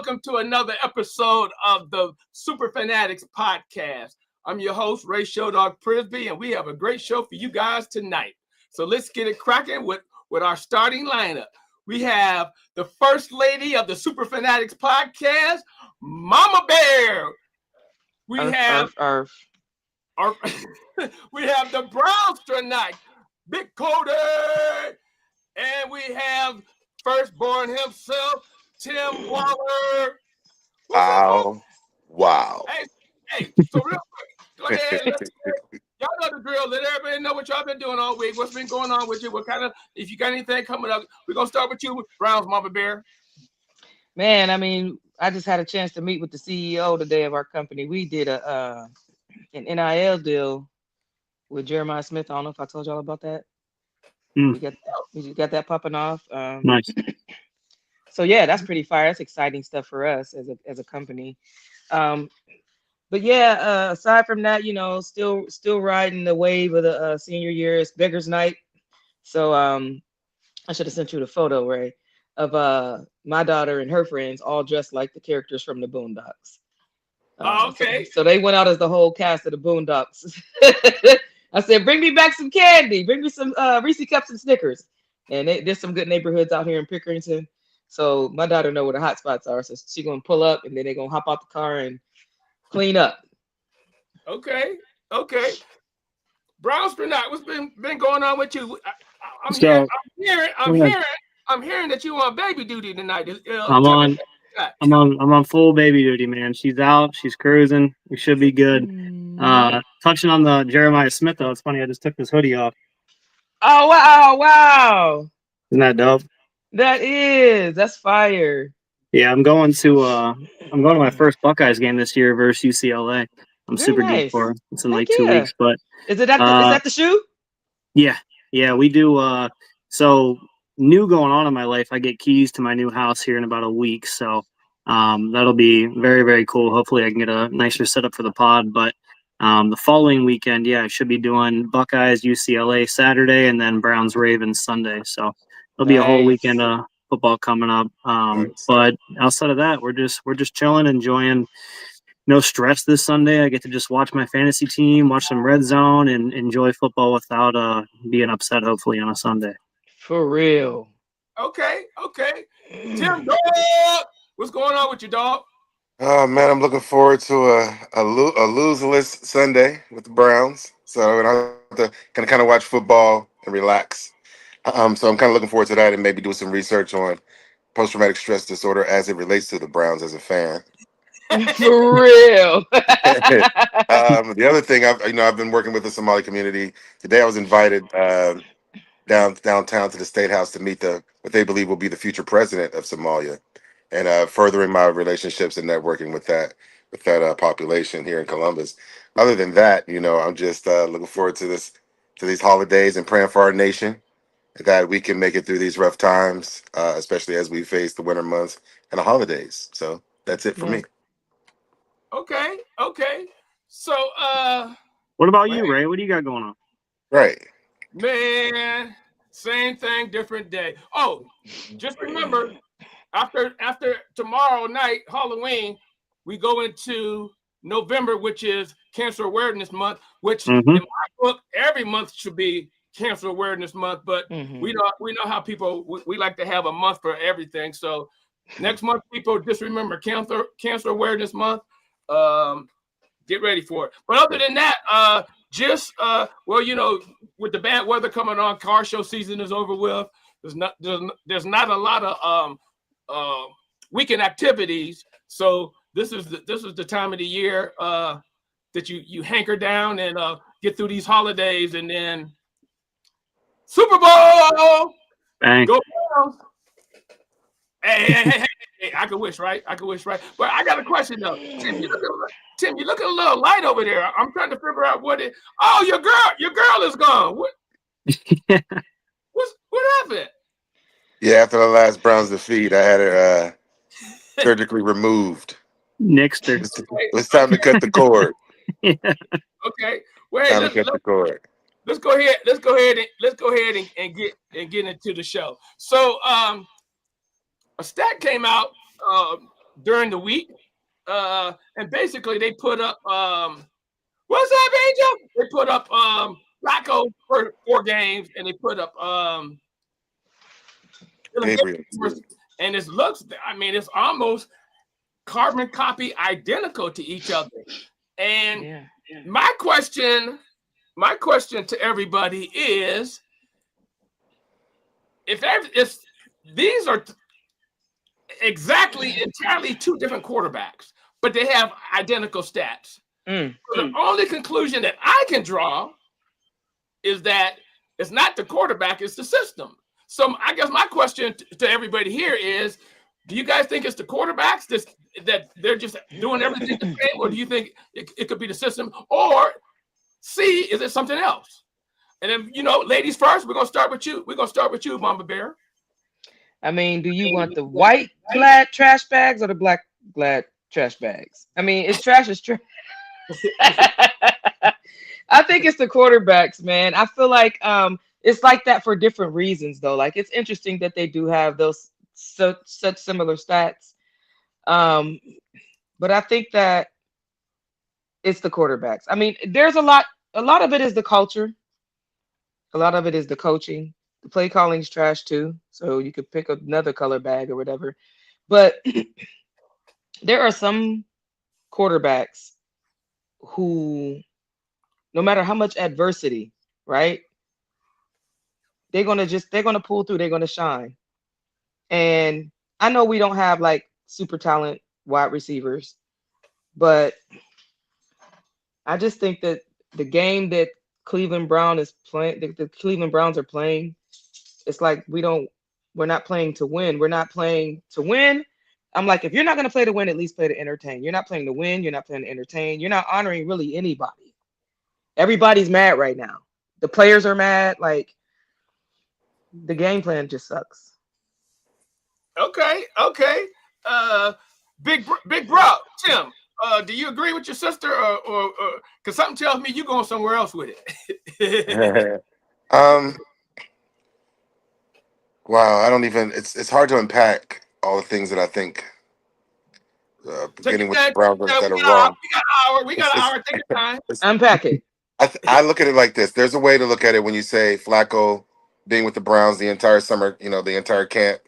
welcome to another episode of the Superfan Addicts Podcast. I'm your host, Ray Showdog Prisby, and we have a great show for you guys tonight. So let's get it cracking with our starting lineup. We have the first lady of the Superfan Addicts Podcast, Mama Bear. We have we have the Brownstronite, Big Cody, and we have firstborn himself, Tim Waller. Wow. Hey, so real quick, go ahead. Y'all know the drill. Let everybody know what y'all been doing all week. What's been going on with you? What kind of, if you got anything coming up, we're going to start with you, Browns Mama Bear. Man, I mean, I just had a chance to meet with the CEO today of our company. We did an NIL deal with Jeremiah Smith. I don't know if I told y'all about that. We just got that popping off. Nice. So yeah, that's pretty fire. That's exciting stuff for us as a company. But yeah, aside from that, you know, still riding the wave of the senior year. It's Beggars Night. So I should have sent you the photo, Ray, of my daughter and her friends all dressed like the characters from the Boondocks. Okay. So they went out as the whole cast of the Boondocks. I said, bring me back some candy. Bring me some Reese Cups and Snickers. And there's some good neighborhoods out here in Pickerington. So my daughter know where the hot spots are. So she's going to pull up and then they're going to hop out the car and clean up. Okay. Brownstronite, what's been going on with you? I'm hearing that you on baby duty tonight. I'm on full baby duty, man. She's out. She's cruising. We should be good. Touching on the Jeremiah Smith, though, it's funny. I just took this hoodie off. Oh, wow. Isn't that dope? That's fire. Yeah, I'm going to my first Buckeyes game this year versus UCLA. I'm Very super nice. geeked for it. It's in Heck 2 weeks, but is that the shoe? Yeah, we do. So new going on in my life. I get keys to my new house here in about a week, so that'll be very, very cool. Hopefully, I can get a nicer setup for the pod. But the following weekend, I should be doing Buckeyes UCLA Saturday and then Browns Ravens Sunday. So there'll be a whole weekend of football coming up. But outside of that, we're just chilling, enjoying. No stress this Sunday. I get to just watch my fantasy team, watch some Red Zone, and enjoy football without being upset, hopefully, on a Sunday. For real. Okay. Tim, dog, what's going on with you, dog? Oh man, I'm looking forward to a loserless Sunday with the Browns. So I have to kind of watch football and relax. So I'm kind of looking forward to that and maybe do some research on post-traumatic stress disorder as it relates to the Browns as a fan. For real. The other thing, I've been working with the Somali community. Today I was invited downtown to the State House to meet what they believe will be the future president of Somalia, and furthering my relationships and networking with that population here in Columbus. Other than that, I'm just looking forward to these holidays and praying for our nation that we can make it through these rough times, especially as we face the winter months and the holidays. So that's it for me. Okay. So, what about you, Ray? What do you got going on? Right. Man, same thing, different day. Oh, just remember, after tomorrow night, Halloween, we go into November, which is Cancer Awareness Month, which in my book, every month should be Cancer Awareness Month. But we know how people we like to have a month for everything. So next month, people just remember Cancer Awareness Month. Get ready for it. But other than that, with the bad weather coming on, car show season is over with. There's not a lot of weekend activities. So this is the time of the year that you hanker down and get through these holidays, and then Super Bowl. Bang. Go Browns. Hey, I could wish, right? But I got a question though. Tim, you looking a little light over there. I'm trying to figure out what it. Oh, your girl is gone. What? What happened? Yeah, after the last Browns defeat, I had her surgically removed. Next, it's time to cut the cord. Okay. Wait. Time to cut the cord. Let's go ahead and get into the show. So, a stat came out during the week. And basically they put up what's up, Angel? They put up Flacco for 4 games, and they put up Gabriel. and it looks, I mean, it's almost carbon copy identical to each other. And my question to everybody is, if these are exactly entirely 2 different quarterbacks, but they have identical stats. So the only conclusion that I can draw is that it's not the quarterback, it's the system. So I guess my question to everybody here is, do you guys think it's the quarterbacks that they're just doing everything the same, or do you think it could be the system? Or C, is it something else? And then, ladies first, we're going to start with you. We're going to start with you, Mama Bear. I mean, do you want the white glad trash bags or the black glad trash bags? I mean, it's trash is trash. I think it's the quarterbacks, man. I feel like it's like that for different reasons, though. Like, it's interesting that they do have those such similar stats. But I think that it's the quarterbacks. I mean, there's a lot of it is the culture. A lot of it is the coaching. The play calling's trash too. So you could pick another color bag or whatever. But there are some quarterbacks who, no matter how much adversity, right? They're gonna pull through, they're gonna shine. And I know we don't have like super talent wide receivers, but I just think that the game that Cleveland Brown is playing, the Cleveland Browns are playing, it's like we're not playing to win. We're not playing to win. I'm like, if you're not going to play to win, at least play to entertain. You're not playing to win. You're not playing to entertain. You're not honoring really anybody. Everybody's mad right now. The players are mad. Like, the game plan just sucks. Okay. Big bro, Tim, do you agree with your sister, or because something tells me you're going somewhere else with it? Wow, I don't even. It's hard to unpack all the things that I think. Beginning with the Browns that are wrong. We got an hour. Take your time. Unpack it. I look at it like this. There's a way to look at it when you say Flacco being with the Browns the entire summer, the entire camp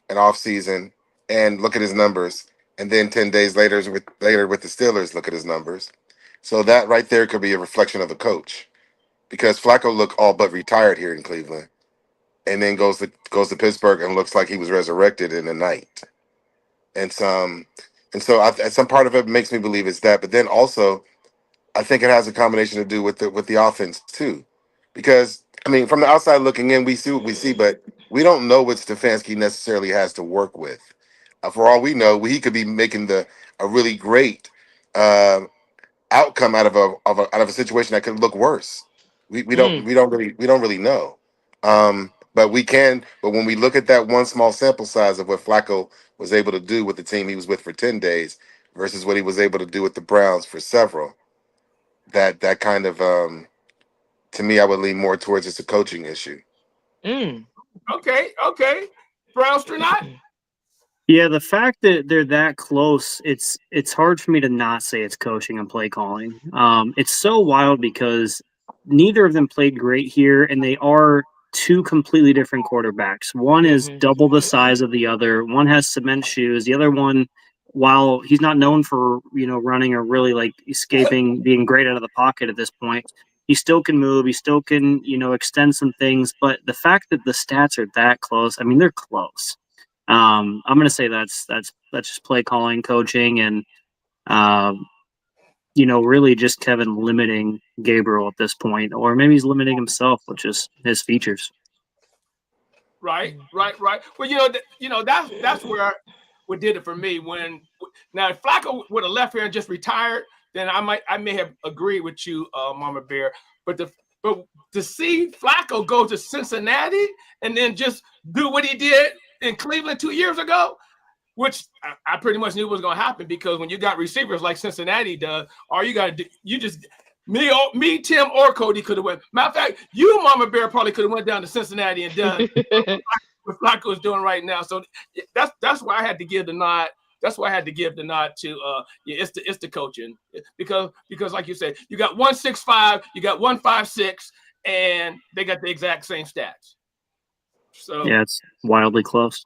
and off season, and look at his numbers. And then 10 days later with the Steelers, look at his numbers. So that right there could be a reflection of the coach, because Flacco looked all but retired here in Cleveland, and then goes to Pittsburgh and looks like he was resurrected in the night. And some part of it makes me believe it's that, but then also I think it has a combination to do with the offense too, because I mean, from the outside looking in, we see what we see, but we don't know what Stefanski necessarily has to work with. For all we know, he could be making a really great outcome out of a situation that could look worse. We don't really know. But when we look at that one small sample size of what Flacco was able to do with the team he was with for 10 days versus what he was able to do with the Browns for several, that kind of to me, I would lean more towards it's a coaching issue. Okay. Brownster not? Yeah, the fact that they're that close, it's hard for me to not say it's coaching and play calling. It's so wild because neither of them played great here, and they are 2 completely different quarterbacks. One is double the size of the other. One has cement shoes. The other one, while he's not known for running or really like escaping, being great out of the pocket at this point, he still can move. He still can extend some things. But the fact that the stats are that close, I mean, they're close. I'm going to say that's just play calling, coaching, and really just Kevin limiting Gabriel at this point, or maybe he's limiting himself with just his features. Right. Well, that's where what did it for me. Now if Flacco would have left here and just retired, then I may have agreed with you, Mama Bear. But to see Flacco go to Cincinnati and then just do what he did in Cleveland 2 years ago, which I pretty much knew was going to happen, because when you got receivers like Cincinnati does, all you got to do, me, Tim, or Cody could have went. Matter of fact, you, Mama Bear, probably could have went down to Cincinnati and done what Flacco is doing right now. So that's why I had to give the nod that's why I had to give the nod to yeah, it's the coaching because like you said, you got 165, you got 156, and they got the exact same stats. So Yeah, it's wildly close.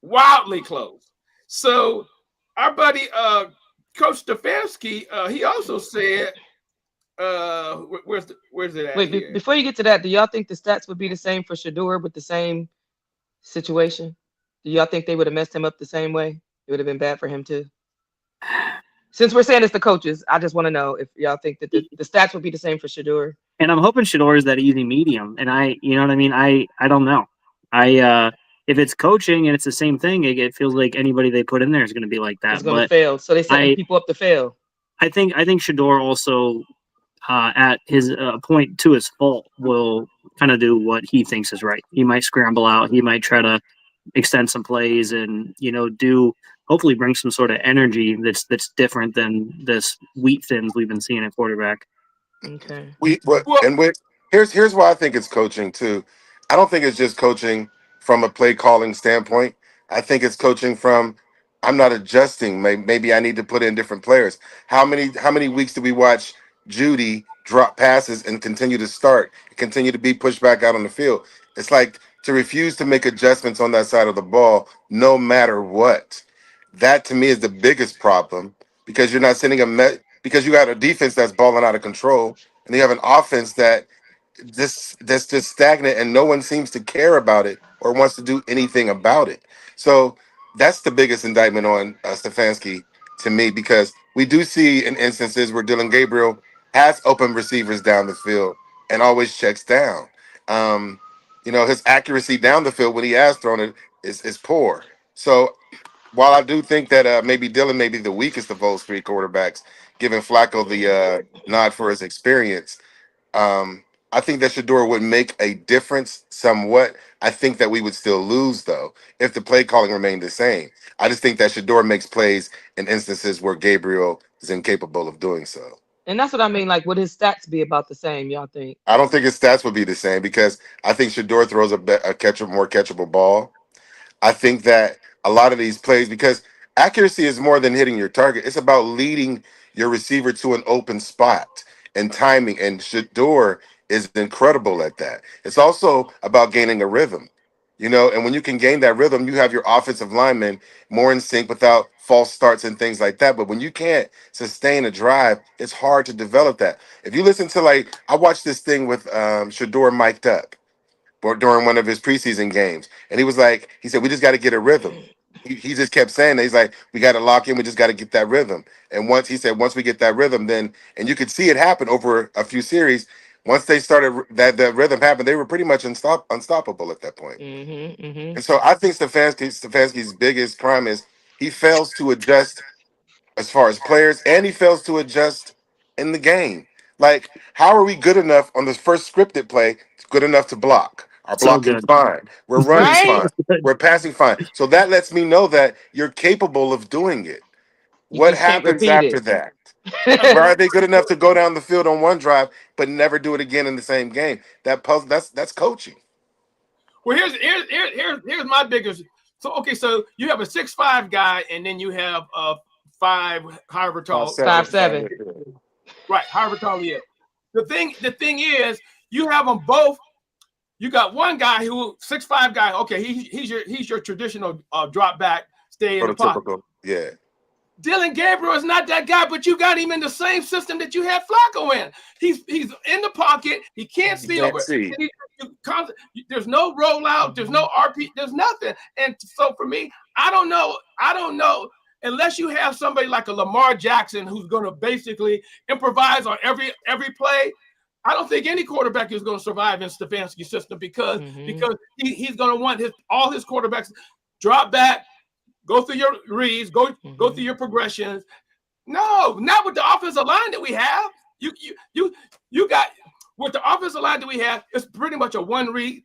wildly close. So our buddy Coach Stefanski, he also said, where's it at Wait, here? before you get to that, do y'all think the stats would be the same for Shador with the same situation? Do y'all think they would have messed him up the same way? It would have been bad for him too. Since we're saying it's the coaches, I just want to know if y'all think that the stats would be the same for Shador. And I'm hoping Shador is that easy medium. And you know what I mean? I don't know. If it's coaching and it's the same thing, it feels like anybody they put in there is going to be like It's that. going to But fail. So they setting I, people up to fail. I think Shador also, at his point to his fault, will kind of do what he thinks is right. He might scramble out. He might try to extend some plays and hopefully bring some sort of energy that's different than this wheat thins we've been seeing at quarterback. Okay. We what Well, and we here's why I think it's coaching too. I don't think it's just coaching from a play calling standpoint. I think it's coaching from I'm not adjusting. Maybe I need to put in different players. How many weeks do we watch Judy drop passes and continue to start, continue to be pushed back out on the field? It's like to refuse to make adjustments on that side of the ball, no matter what. That to me is the biggest problem because you're not sending because you got a defense that's balling out of control and you have an offense that's just stagnant and no one seems to care about it or wants to do anything about it. So that's the biggest indictment on Stefanski to me because we do see in instances where Dylan Gabriel has open receivers down the field and always checks down. Um, his accuracy down the field when he has thrown it is poor. So while I do think that maybe Dylan may be the weakest of those three quarterbacks, giving Flacco the nod for his experience, I think that Shador would make a difference somewhat. I think that we would still lose, though, if the play calling remained the same. I just think that Shador makes plays in instances where Gabriel is incapable of doing so. And that's what I mean. Like, would his stats be about the same? Y'all think? I don't think his stats would be the same because I think Shador throws a more catchable ball. I think that a lot of these plays, because accuracy is more than hitting your target, it's about leading your receiver to an open spot and timing. And Shador is incredible at that. It's also about gaining a rhythm, and when you can gain that rhythm, you have your offensive linemen more in sync without false starts and things like that. But when you can't sustain a drive, it's hard to develop that. If you listen to I watched this thing with Shador mic'd up during one of his preseason games. And he said, we just got to get a rhythm. He just kept saying that. He's like, we got to lock in. We just got to get that rhythm. And once we get that rhythm, then, and you could see it happen over a few series. Once they started that rhythm happened, they were pretty much unstoppable at that point. Mm-hmm. Mm-hmm. And so I think Stefanski's biggest crime is he fails to adjust as far as players, and he fails to adjust in the game. Like, how are we good enough on this first scripted play, good enough to block? Our So blocking's good. fine. We're running Right? fine. We're passing fine. So that lets me know that you're capable of doing it. You What just can't happens repeat after it. that? Where are they good enough to go down the field on one drive but never do it again in the same game? That's coaching. well, here's my biggest. So okay, so you have a 6'5" guy, and then you have a 5, however tall, 5'7". right? However tall he is. The thing is, you have them both. You got one guy who 6'5" guy. Okay, he's your traditional drop back, stay in the pocket. Prototypical. Yeah. Dylan Gabriel is not that guy, but you got him in the same system that you had Flacco in. He's in the pocket. He can't see over. There's no rollout. There's no RP. There's nothing. And so for me, I don't know unless you have somebody like a Lamar Jackson who's going to basically improvise on every play. I don't think any quarterback is going to survive in Stefanski's system because he's going to want all his quarterbacks drop back. Go through your reads, go through your progressions. No, not with the offensive line that we have. You got with the offensive line that we have, it's pretty much a one read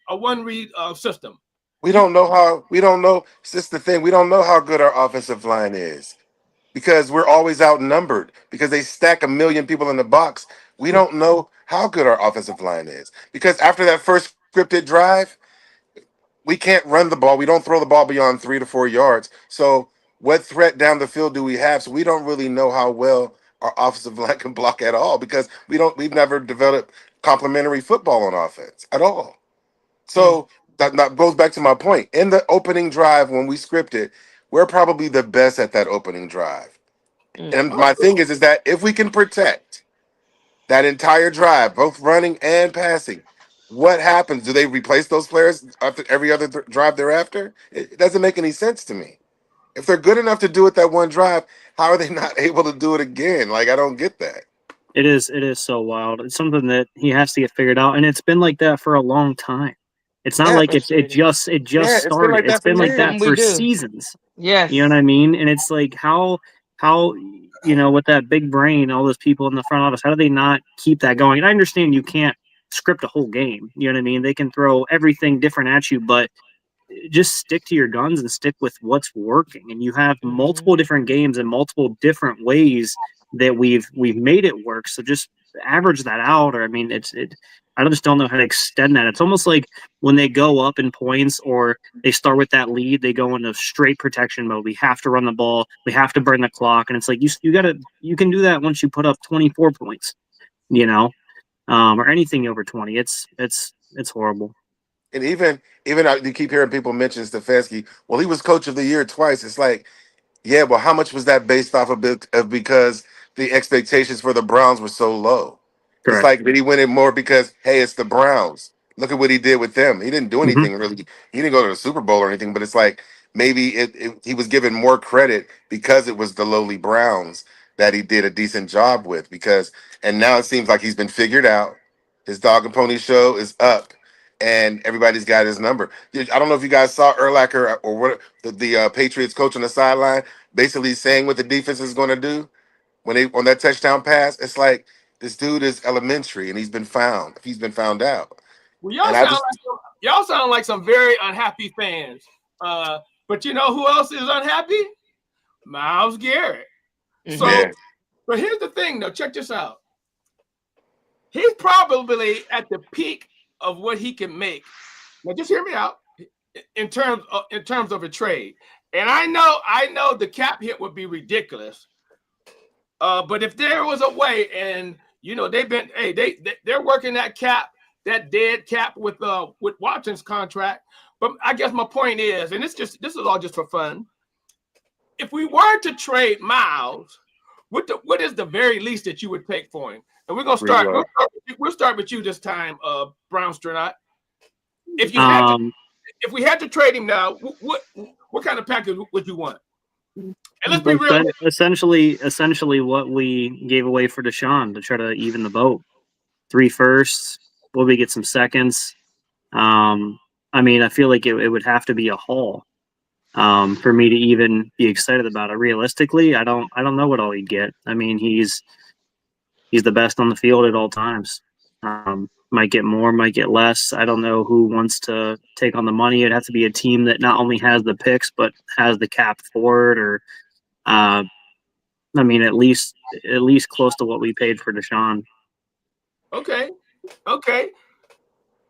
system. We don't know. It's just the thing. We don't know how good our offensive line is because we're always outnumbered because they stack a million people in the box. We don't know how good our offensive line is because after that first scripted drive, we can't run the ball. We don't throw the ball beyond 3 to 4 yards. So what threat down the field do we have? So we don't really know how well our offensive line can block at all because we've never developed complementary football on offense at all. So that goes back to my point. In the opening drive, when we scripted, we're probably the best at that opening drive. And my thing is that if we can protect that entire drive, both running and passing, what happens? Do they replace those players after every other drive thereafter? It doesn't make any sense to me. If they're good enough to do it that one drive, how are they not able to do it again? Like, I don't get that. It is so wild. It's something that he has to get figured out, and it's been like that for a long time. It's not Yeah, like it just it's been started. like that It's been for like that years. We for do. seasons. Yes. You know what I mean? And it's like how with that big brain, all those people in the front office, how do they not keep that going? And I understand you can't script a whole game. You know what I mean? They can throw everything different at you, but just stick to your guns and stick with what's working. And you have multiple different games and multiple different ways that we've made it work. So just average that out. Or I mean, I just don't know how to extend that. It's almost like when they go up in points or they start with that lead, they go into straight protection mode. We have to run the ball. We have to burn the clock. And it's like you can do that once you put up 24 points, or anything over 20. It's horrible. And even you keep hearing people mention Stefanski. Well, he was coach of the year twice. It's like, yeah, well, how much was that based off of because the expectations for the Browns were so low? Correct. It's like, did he win it more because, hey, it's the Browns? Look at what he did with them. He didn't do anything really. He didn't go to the Super Bowl or anything, but it's like maybe he was given more credit because it was the lowly Browns that he did a decent job with. And now it seems like he's been figured out. His dog and pony show is up, and everybody's got his number. I don't know if you guys saw Urlacher or what the Patriots coach on the sideline basically saying what the defense is going to do when they on that touchdown pass. It's like this dude is elementary, and he's been found out. Well, And y'all sound like some very unhappy fans. But you know who else is unhappy? Myles Garrett. So, but here's the thing, though. Check this out. He's probably at the peak of what he can make. Now, just hear me out. In terms of a trade, and I know the cap hit would be ridiculous. But if there was a way, and they're working that dead cap with Watson's contract. But I guess my point is, and this is all just for fun. If we were to trade Myles, what is the very least that you would take for him? And we're gonna start. We'll start with you this time, Brown Sternot. If we had to trade him now, what kind of package would you want? And let's be real. Essentially, what we gave away for Deshaun to try to even the boat. 3 firsts. Will we get some seconds? I mean, I feel like it would have to be a haul for me to even be excited about it. Realistically, I don't know what all he'd get. I mean, he's the best on the field at all times. Might get more, might get less. I don't know who wants to take on the money. It'd have to be a team that not only has the picks but has the cap for it, or I mean, at least close to what we paid for Deshaun. Okay.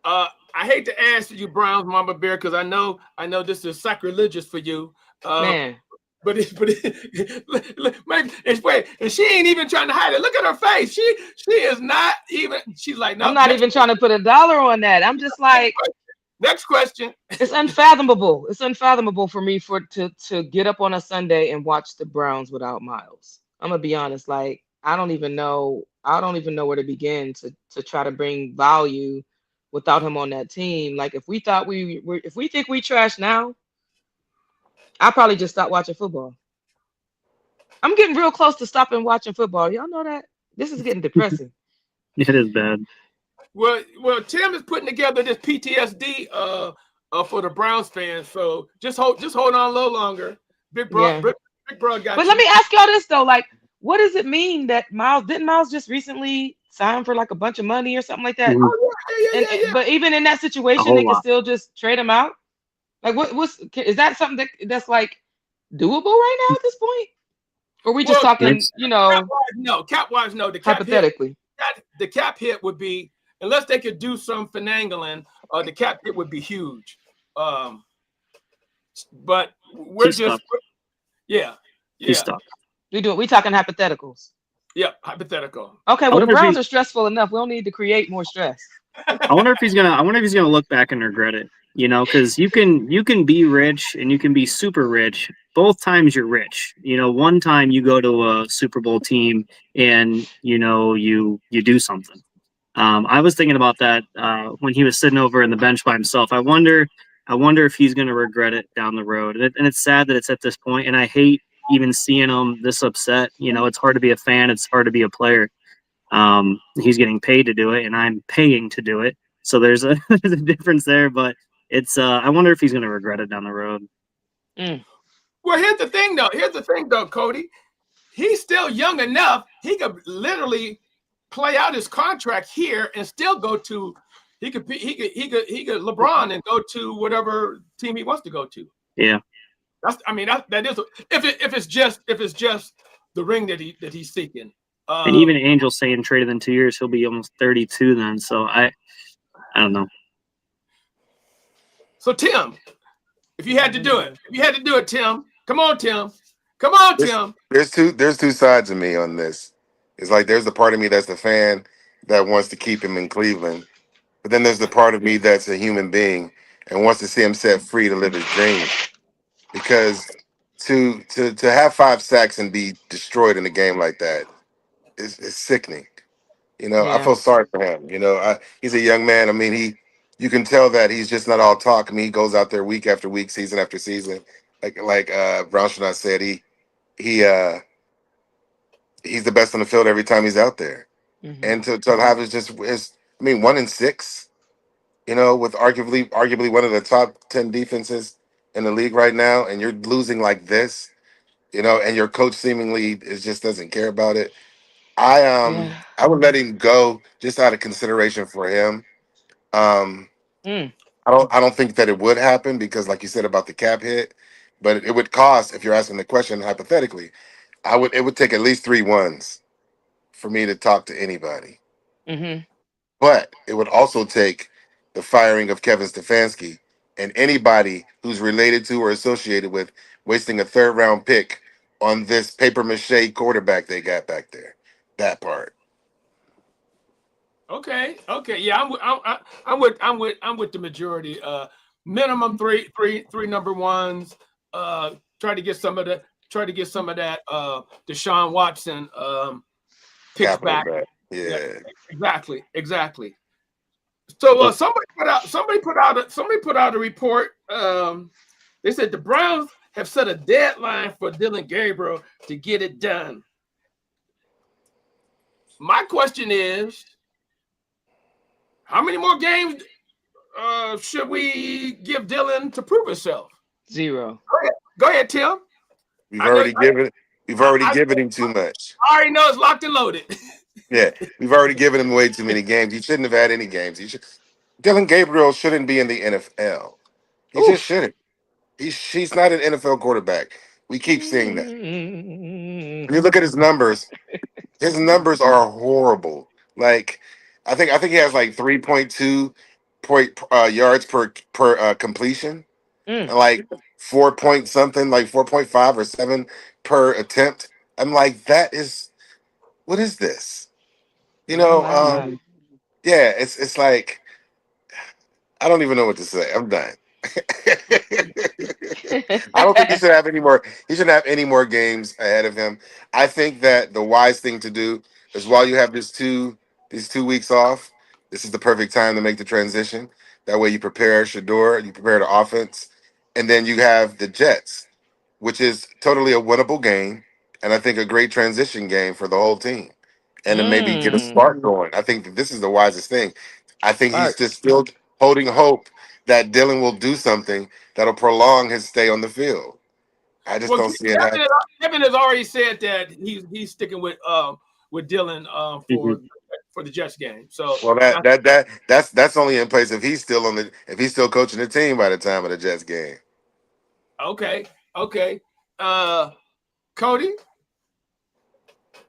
I hate to ask you, Browns Mama Bear, because I know this is sacrilegious for you. Man. But and she ain't even trying to hide it. Look at her face. She is not even. She's like, no. I'm not even trying to put $1 on that. I'm just like, next question. It's unfathomable. It's unfathomable for me to get up on a Sunday and watch the Browns without Myles. I'm gonna be honest. Like, I don't even know where to begin to try to bring value without him on that team. Like, if we think we trash now, I'll probably just stop watching football. I'm getting real close to stopping watching football. Y'all know that? This is getting depressing. It is bad. Well, Tim is putting together this PTSD for the Browns fans. So just hold on a little longer. Big bro got But let me ask y'all this though. Like, what does it mean that didn't Myles just recently sign for like a bunch of money or something like that? Mm-hmm. Yeah. But even in that situation, they can still just trade him out. Like, is that something that's like doable right now at this point? Or are we just talking, cap-wise, no. Hypothetically. The cap hit would be, unless they could do some finagling, the cap hit would be huge. But we're Yeah. He's Yeah. stuck. We talking hypotheticals. Yeah. Hypothetical. Okay, I well the wonder if Browns he- are stressful enough. We don't need to create more stress. I wonder if he's gonna look back and regret it. Because you can be rich and you can be super rich. Both times you're rich. One time you go to a Super Bowl team and you do something. I was thinking about that when he was sitting over in the bench by himself. I wonder if he's gonna regret it down the road. And it's sad that it's at this point. And I hate even seeing him this upset. It's hard to be a fan. It's hard to be a player. He's getting paid to do it, and I'm paying to do it. So there's a there's a difference there, but it's I wonder if he's going to regret it down the road. Well, here's the thing though, Cody. He's still young enough. He could literally play out his contract here and still go to. He could LeBron and go to whatever team he wants to go to. Yeah, that is if it's just the ring that he's seeking. And even Angel saying traded in 2 years, he'll be almost 32 then. So I don't know. So Tim, if you had to do it, Tim, come on, Tim. There's two sides of me on this. It's like there's the part of me that's the fan that wants to keep him in Cleveland, but then there's the part of me that's a human being and wants to see him set free to live his dreams. Because to have 5 sacks and be destroyed in a game like that is sickening. I feel sorry for him. He's a young man. I mean, you can tell that he's just not all talk. I mean, he goes out there week after week, season after season. Like Brownshot said, he's the best on the field every time he's out there. Mm-hmm. And to have his 1-6, with arguably one of the top 10 defenses in the league right now, and you're losing like this, and your coach seemingly just doesn't care about it. I would let him go just out of consideration for him. I don't think that it would happen because, like you said about the cap hit, but it would cost. If you're asking the question hypothetically, it would take at least 3 ones for me to talk to anybody. Mm-hmm. But it would also take the firing of Kevin Stefanski and anybody who's related to or associated with wasting a 3rd-round pick on this paper mache quarterback they got back there. That part. Okay. Yeah, I'm with the majority. Minimum three number ones. Try to get some of that. Deshaun Watson picks back. Yeah. Exactly. So somebody put out a report. They said the Browns have set a deadline for Dylan Gabriel to get it done. My question is, how many more games should we give Dylan to prove himself? 0. Go ahead, Tim. We've already given him too much. I already know it's locked and loaded. Yeah, we've already given him way too many games. He shouldn't have had any games. Dylan Gabriel shouldn't be in the NFL. He just shouldn't. He's not an NFL quarterback. We keep seeing that. When you look at his numbers are horrible. Like, I think he has like 3.2 yards per completion, and like 4 point something, like 4.5 or 7 per attempt. I'm like, what is this? Yeah, it's like, I don't even know what to say. I'm done. I don't think he should have any more. He shouldn't have any more games ahead of him. I think that the wise thing to do is while you have these 2 weeks off, this is the perfect time to make the transition. That way you prepare Shador, you prepare the offense, and then you have the Jets, which is totally a winnable game, and I think a great transition game for the whole team. And then maybe get a spark going. I think that this is the wisest thing. I think he's just still holding hope that Dylan will do something that'll prolong his stay on the field. I just don't see it happening. Kevin has already said that he's sticking with Dylan for the Jets game. So that's only in place if he's still coaching the team by the time of the Jets game. Okay. Cody?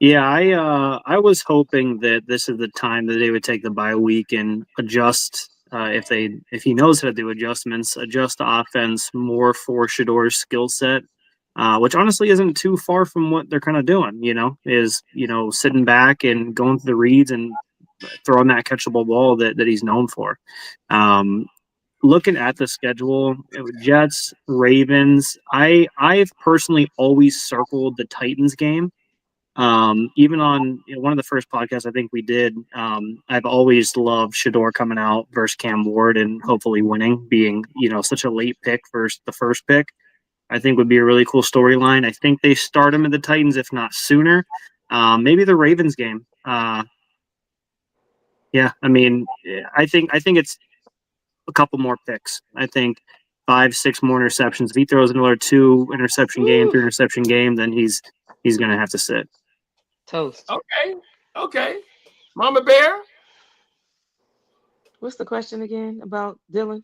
Yeah, I was hoping that this is the time that they would take the bye week and adjust. If he knows how to do adjustments, adjust the offense more for Shador's skill set. which honestly isn't too far from what they're kind of doing. Is sitting back and going through the reads and throwing that catchable ball that he's known for. Looking at the schedule, Jets, Ravens. I've personally always circled the Titans game. Even on one of the first podcasts I think we did, I've always loved Shador coming out versus Cam Ward and hopefully winning, being such a late pick versus the first pick. I think would be a really cool storyline. I think they start him at the Titans, if not sooner. Maybe the Ravens game. Yeah, I mean, I think it's a couple more picks. I think 5-6 more interceptions. If he throws another 2 interception game, 3 interception game, then he's gonna have to sit. Toast. Okay. Mama Bear. What's the question again about Dylan?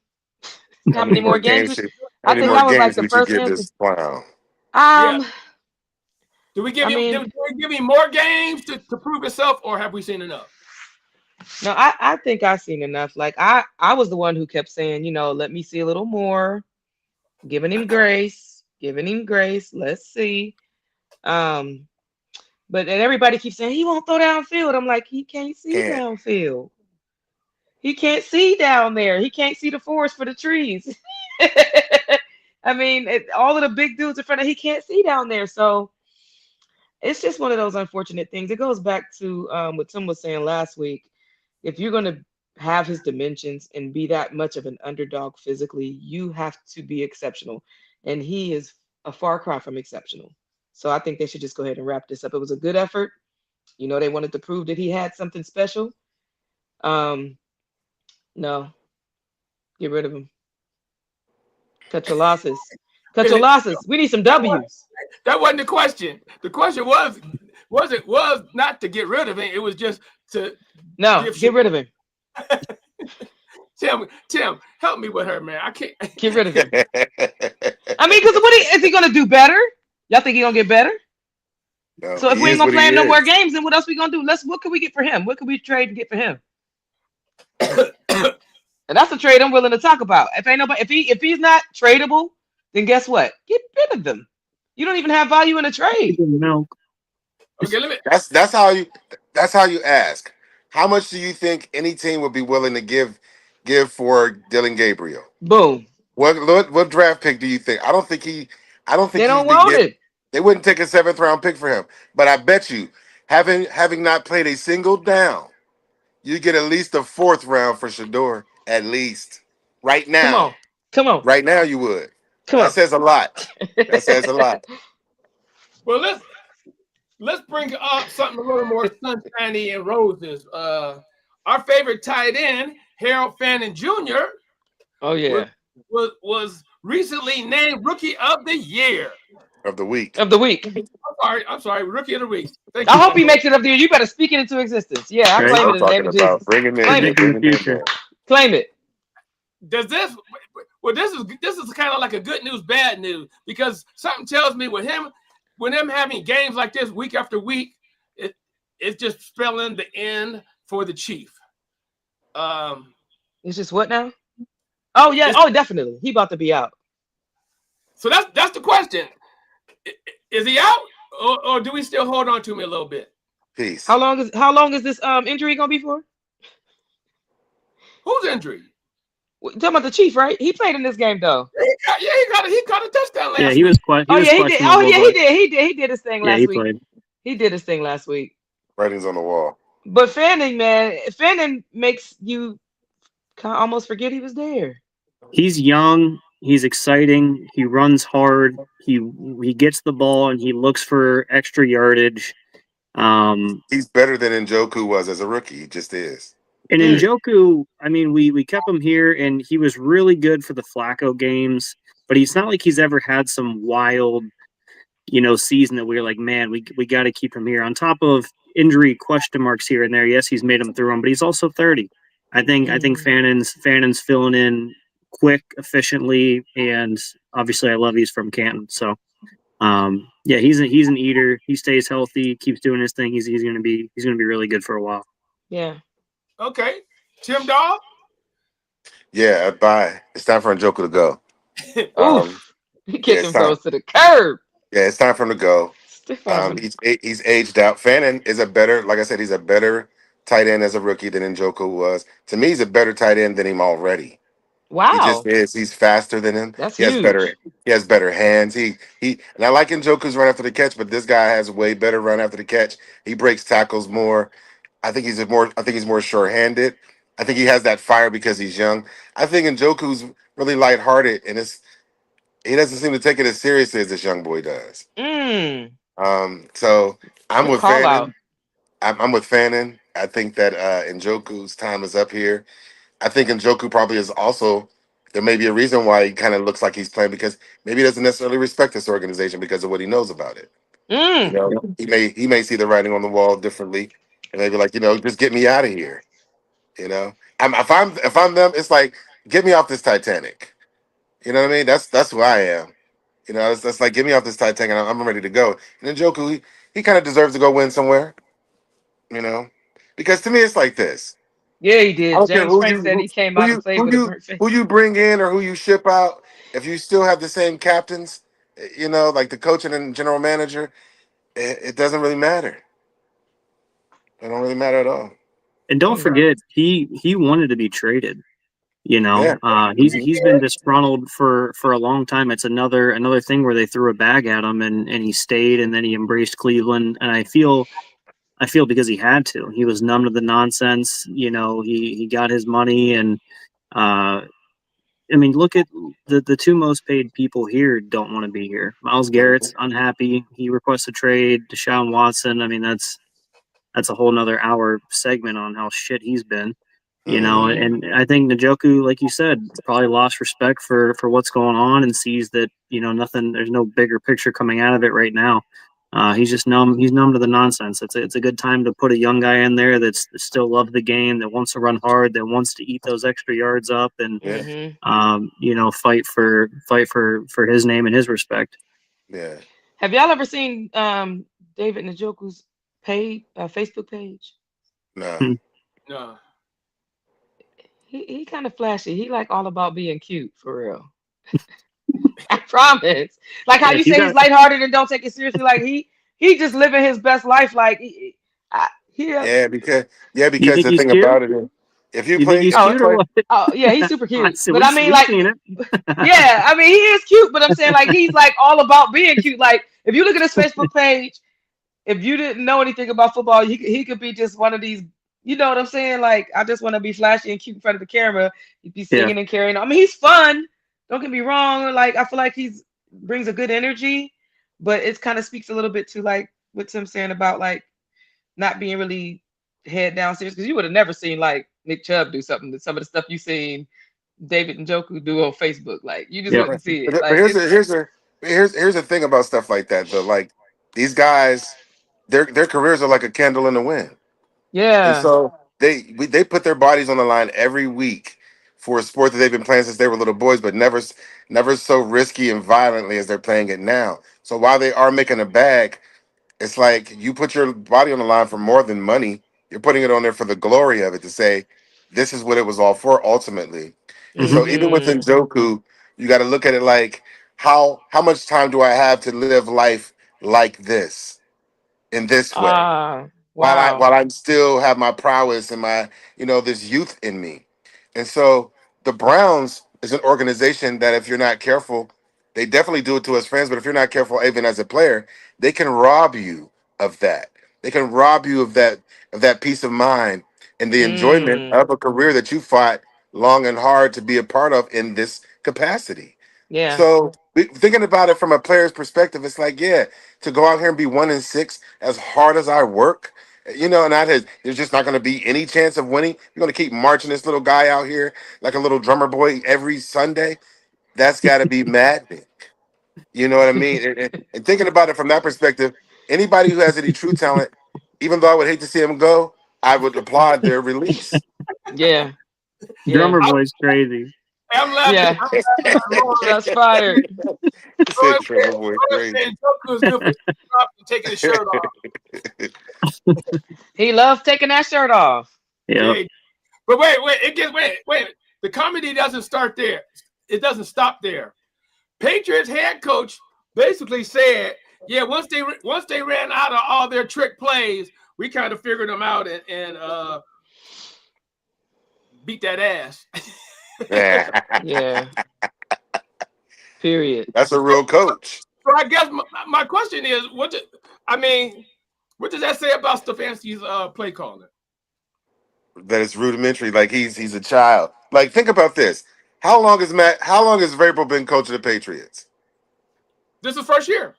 How many more games? How I many think more that was like games the would you first give answer. this clown? Do we give I him? mean- Do we give him more games to prove himself, or have we seen enough? No, I think I've seen enough. Like I was the one who kept saying, let me see a little more, giving him grace. Let's see. But then everybody keeps saying he won't throw downfield. I'm like, he can't see downfield. He can't see down there. He can't see the forest for the trees. I mean, all of the big dudes in front of he can't see down there. So it's just one of those unfortunate things. It goes back to what Tim was saying last week. If you're going to have his dimensions and be that much of an underdog physically, you have to be exceptional. And he is a far cry from exceptional. So I think they should just go ahead and wrap this up. It was a good effort. They wanted to prove that he had something special. No, get rid of him. Cut your losses. We need some W's. That wasn't the question. The question was not to get rid of him. It was just to get rid of him. Tim, help me with her, man. I can't get rid of him. I mean, because is he gonna do better? Y'all think he gonna get better? No, so if we ain't gonna play him no more games, then what else we gonna do? What can we get for him? What can we trade and get for him? And that's a trade I'm willing to talk about. If he's not tradable, then guess what? Get rid of them. You don't even have value in a trade. No. Okay, that's how you ask. How much do you think any team would be willing to give for Dylan Gabriel? Boom. What draft pick do you think? I don't think they don't want it. They wouldn't take a 7th round pick for him. But I bet you, having not played a single down, you get at least a 4th round for Shador. At least. Right now. Come on. Right now you would. That says a lot. Well, let's bring up something a little more sunshiny and roses. Our favorite tight end, Harold Fannin Jr. Oh yeah. Was recently named Rookie of the Year. Of the week. I'm sorry, Rookie of the Week. I hope he makes it up there. You better speak it into existence. Yeah, I claim it in the name of Jesus. Bring him in. Claim it. Claim it. Does this? Well, this is kind of like a good news, bad news, because something tells me with him having games like this week after week, it's just spelling the end for the Chief. It's just what now? Oh yeah. Oh, definitely. He about to be out. So that's the question. Is he out, or do we still hold on to him a little bit? Peace. How long is this injury gonna be for? Whose injury? We're talking about the Chief, right? He played in this game though. He got a touchdown last week. Yeah, he was quite. He did. Oh yeah, he did. He did his thing last week. Played. He did his thing last week. Writings on the wall. But Fannin makes you almost forget he was there. He's young. He's exciting. He runs hard. He gets the ball and he looks for extra yardage. He's better than Njoku was as a rookie. He just is. And Njoku, I mean, we kept him here, and he was really good for the Flacco games. But he's not like he's ever had some wild, season that we're like, man, we got to keep him here. On top of injury question marks here and there, yes, he's made them through them, but he's also 30. I think Fannon's filling in quick, efficiently, and obviously I love he's from Canton. So yeah, he's an eater. He stays healthy, keeps doing his thing. He's gonna be really good for a while. Yeah. Okay. Tim Dog? Yeah, bye. It's time for Njoku to go. He kicked himself to the curb. Yeah, it's time for him to go. Stefan. He's aged out. Fannin is a better, like I said, he's a better tight end as a rookie than Njoku was. To me, he's a better tight end than him already. He just Wow, is. He's faster than him. that's He has better. huge. He has better hands. And I like Njoku's run after the catch, but this guy has way better run after the catch. He breaks tackles more. I think he's more sure-handed. I think he has that fire because he's young. I think Njoku's really lighthearted, and he doesn't seem to take it as seriously as this young boy does. Mm, So I'm good with call out. Fannin. I'm with Fannin. I think that Njoku's time is up here. I think Njoku probably is also. There may be a reason why he kind of looks like he's playing because maybe he doesn't necessarily respect this organization because of what he knows about it. You Mm, know, he may see the writing on the wall differently, and maybe like just get me out of here. If I'm them, it's like get me off this Titanic. You know what I mean? That's who I am. That's like get me off this Titanic, and I'm ready to go. And then Njoku, he kind of deserves to go win somewhere. You know, because to me it's like this. yeah, he I did. don't care James Frank said he came out and played with a burnt face. who you bring in or who you ship out. If you still have the same captains, like the coach and general manager, it doesn't really matter. It don't really matter at all. And don't forget, he wanted to be traded. Yeah. He's been disgruntled for a long time. It's another thing where they threw a bag at him and he stayed and then he embraced Cleveland. And I feel because he had to. He was numb to the nonsense. He got his money and I mean, look at the two most paid people here don't want to be here. Myles Garrett's unhappy. He requests a trade. Deshaun Watson. I mean, that's a whole nother hour segment on how shit he's been. And I think Njoku, like you said, probably lost respect for what's going on and sees that, nothing, there's no bigger picture coming out of it right now. He's just numb. He's numb to the nonsense. It's a good time to put a young guy in there that still loves the game, that wants to run hard, that wants to eat those extra yards up, and fight for his name and his respect. Yeah. Have y'all ever seen David Njoku's Facebook page? No. No. He kind of flashy. He like all about being cute for real. I promise. Like how Yeah, you say he's lighthearted and don't take it seriously. Like he just living his best life. Like Yeah, because You think the he's thing cute? about it is, if you You think play, he's if you cute or play, what? oh yeah, he's super cute. So But I mean, we've like, seen it. yeah, I mean, he is cute. But I'm saying like he's like all about being cute. Like if you look at his Facebook page, if you didn't know anything about football, he could be just one of these. You know what I'm saying? Like I just want to be flashy and cute in front of the camera. He'd be singing and carrying. I mean, he's fun. Don't get me wrong. Like I feel like he's brings a good energy, but it kind of speaks a little bit to like what Tim's saying about like not being really head down serious, because you would have never seen like Nick Chubb do something that some of the stuff you seen David Njoku do on Facebook. Like you just Yeah. wouldn't see it. but Like here's it's here's the thing about stuff like that though. Like these guys, their careers are like a candle in the wind. And yeah. so they put their bodies on the line every week for a sport that they've been playing since they were little boys, but never so risky and violently as they're playing it now. So while they are making a bag, it's like you put your body on the line for more than money. You're putting it on there for the glory of it to say, this is what it was all for ultimately. And Hmm. so even Mm-hmm. within Joku, you got to look at it like how much time do I have to live life like this in this way? Wow. While I'm still have my prowess and my this youth in me. And so the Browns is an organization that if you're not careful, they definitely do it to us fans, but if you're not careful even as a player, they can rob you of that. They can rob you of that peace of mind and the enjoyment Mm. of a career that you fought long and hard to be a part of in this capacity. Yeah. So thinking about it from a player's perspective, it's like, yeah, to go out here and be 1-6 as hard as I work, and there's just not going to be any chance of winning. You're going to keep marching this little guy out here like a little drummer boy every Sunday. That's got to be maddening. You know what I mean? And thinking about it from that perspective, anybody who has any true talent, even though I would hate to see him go, I would applaud their release. Yeah. Yeah. Drummer boy's crazy. I'm laughing. Yeah. I'm laughing along. Shots fired. He said Trevor Boy crazy. Njoku is good for taking his shirt off. He loves taking that shirt off. Yeah. Okay. But wait. The comedy doesn't start there. It doesn't stop there. Patriots head coach basically said, yeah, once they ran out of all their trick plays, we kind of figured them out and beat that ass. Yeah. Period. That's a real coach. So I guess my question is, what does that say about Stefanski's play calling? That it's rudimentary. Like he's a child. Like think about this. How long has Vrabel been coaching the Patriots? This is first year.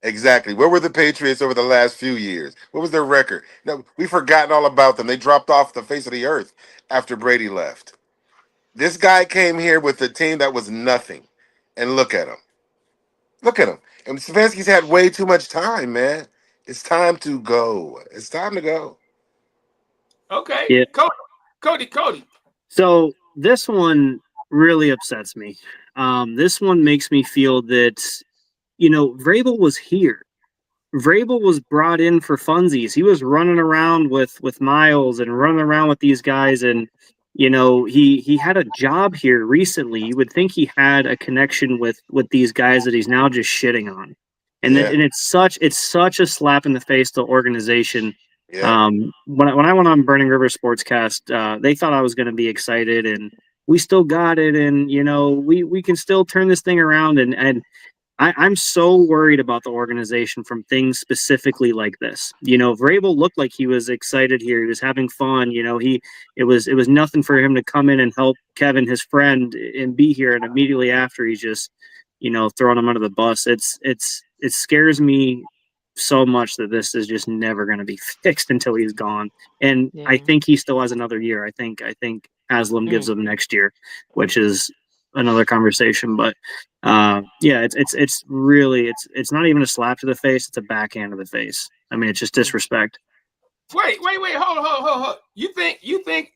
Exactly. Where were the Patriots over the last few years? What was their record? No, we've forgotten all about them. They dropped off the face of the earth after Brady left. This guy came here with a team that was nothing. And look at him. Look at him. And Stefanski's had way too much time, man. It's time to go. It's time to go. Okay. Yeah. Cody. So this one really upsets me. This one makes me feel that, Vrabel was here. Vrabel was brought in for funsies. He was running around with Miles and running around with these guys, and he had a job here recently. You would think he had a connection with these guys that he's now just shitting on, and Yeah. and it's such a slap in the face to the organization. Yeah. When I went on Burning River Sportscast, they thought I was going to be excited, and we still got it, and we can still turn this thing around, and I'm so worried about the organization from things specifically like this. Vrabel looked like he was excited here. He was having fun. It was nothing for him to come in and help Kevin, his friend, and be here. And immediately after, he's just, throwing him under the bus. It scares me so much that this is just never going to be fixed until he's gone. And Yeah. I think he still has another year. I think Haslam gives him next year, which is another conversation. But it's really not even a slap to the face. It's a backhand to the face. I mean, it's just disrespect. Wait, hold. You think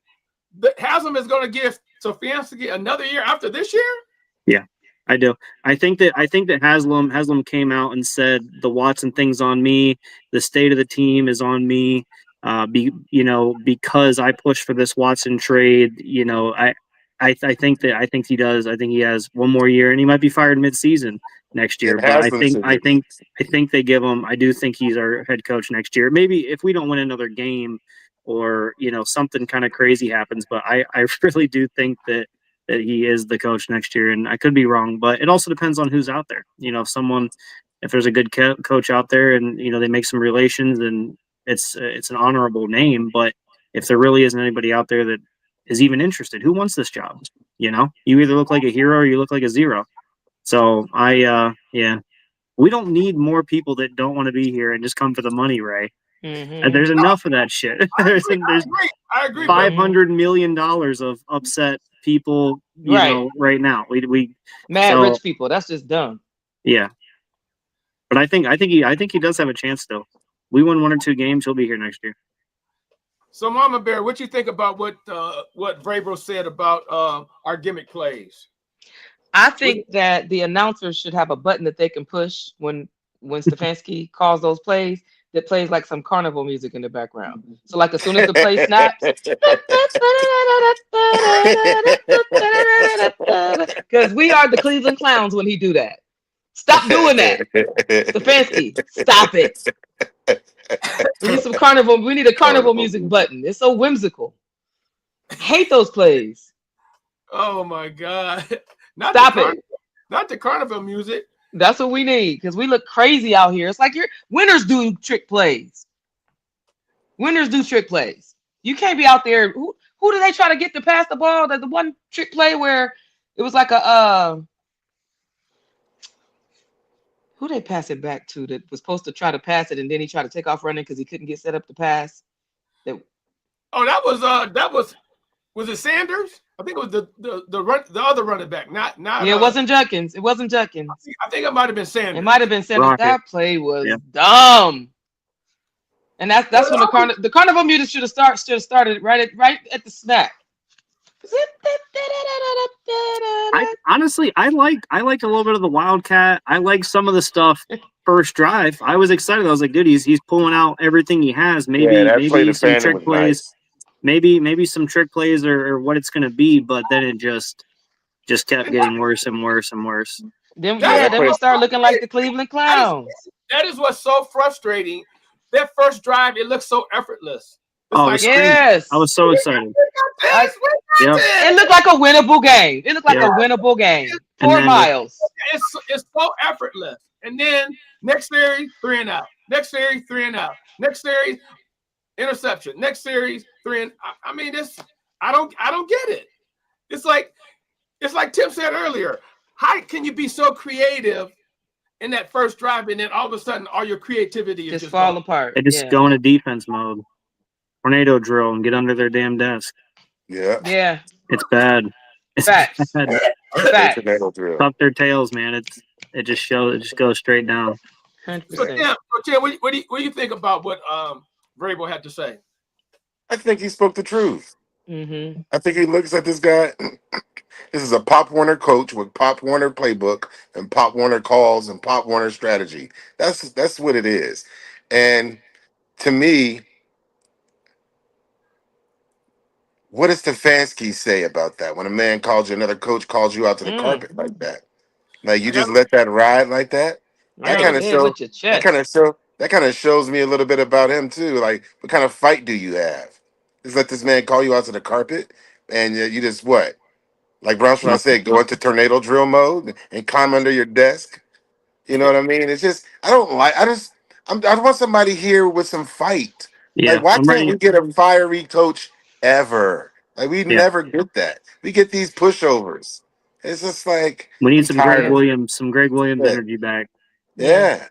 that Haslam is going to give Stefanski another year after this year? Yeah, I do. I think that Haslam came out and said the Watson thing's on me. The state of the team is on me. Because I pushed for this Watson trade. I think he does. I think he has one more year, and he might be fired mid-season next year. But I think they give him. I do think he's our head coach next year. Maybe if we don't win another game, or something kind of crazy happens. But I really do think that he is the coach next year, and I could be wrong. But it also depends on who's out there. If there's a good coach out there, and they make some relations, and it's an honorable name. But if there really isn't anybody out there that is even interested, who wants this job? You either look like a hero or you look like a zero. So we don't need more people that don't want to be here and just come for the money, Ray. Mm-hmm. And there's enough of that shit. There's I agree. $500 million of upset people, right now. We rich people. That's just dumb. Yeah, but I think he does have a chance still. We win 1 or 2 games, he'll be here next year. So, Mama Bear, what you think about what Vrabel said about our gimmick plays? I think that the announcers should have a button that they can push when Stefanski calls those plays that plays like some carnival music in the background. So like as soon as the play snaps, because we are the Cleveland Clowns when he do that. Stop doing that. Stefanski, stop it. We need some carnival. We need a carnival music button. It's so whimsical. I hate those plays. Oh my God. Not the carnival music. That's what we need because we look crazy out here. It's like winners do trick plays. Winners do trick plays. You can't be out there. Who do they try to get to pass the ball? The one trick play where it was like who they pass it back to that was supposed to try to pass it and then he tried to take off running because he couldn't get set up to pass. That was it Sanders? I think it was the other running back, not. Yeah, it wasn't Junkins. It wasn't Junkins. I think it might have been Sanders. It might have been Sanders. Rocket. That play was dumb. And that's when the carnival music should have started right at the snap. I liked a little bit of the Wildcat. I like some of the stuff first drive. I was excited. I was like, dude, he's pulling out everything he has. Maybe some trick plays. Nice. Maybe some trick plays or what it's going to be, but then it just kept getting worse and worse and worse. Then That's yeah, Yeah, then we start looking like the Cleveland that is Clowns. that is what's so frustrating. That first drive, it looks so effortless. It's Oh, I like, was screaming. Yes. I was so excited. we got I, this, we got Yep. this. it looked like a winnable game. It looked like Yeah. a winnable game. And 4 then miles. It's so effortless. And then next series, 3 and out. Next series, 3 and out. Next series, interception. Next series, 3 and I mean, this I don't get it. It's like Tim said earlier. How can you be so creative in that first drive, and then all of a sudden all your creativity is Just just fall gone? apart. they just Yeah. go into defense mode, tornado drill, and get under their damn desk. yeah. Yeah. It's bad. It's Facts. bad. Facts. Tornado drill. Tuck their tails, man. It just goes straight down. 100%. Tim, what do you think about what Vrabel had to say? I think he spoke the truth. Mm-hmm. I think he looks at this guy. This is a Pop Warner coach with Pop Warner playbook and Pop Warner calls and Pop Warner strategy. That's what it is. And to me, what does Stefanski say about that? When a man calls you, another coach calls you out to the carpet like that, like you I got just let that ride like that. Right That on kind the of head show. with your That kind of chest. show. That kind of shows me a little bit about him too. Like, what kind of fight do you have? Just let this man call you out to the carpet, and you just what? Like Brownstone said, go into tornado drill mode and climb under your desk. You know what I mean? It's just I don't like. I want somebody here with some fight. Yeah, Like, why I'm can't ready. we get a fiery coach ever? Like, we Yeah. never get that. We get these pushovers. It's just like We need I'm some Greg tired. Williams, Yeah. energy back. Yeah. Yeah.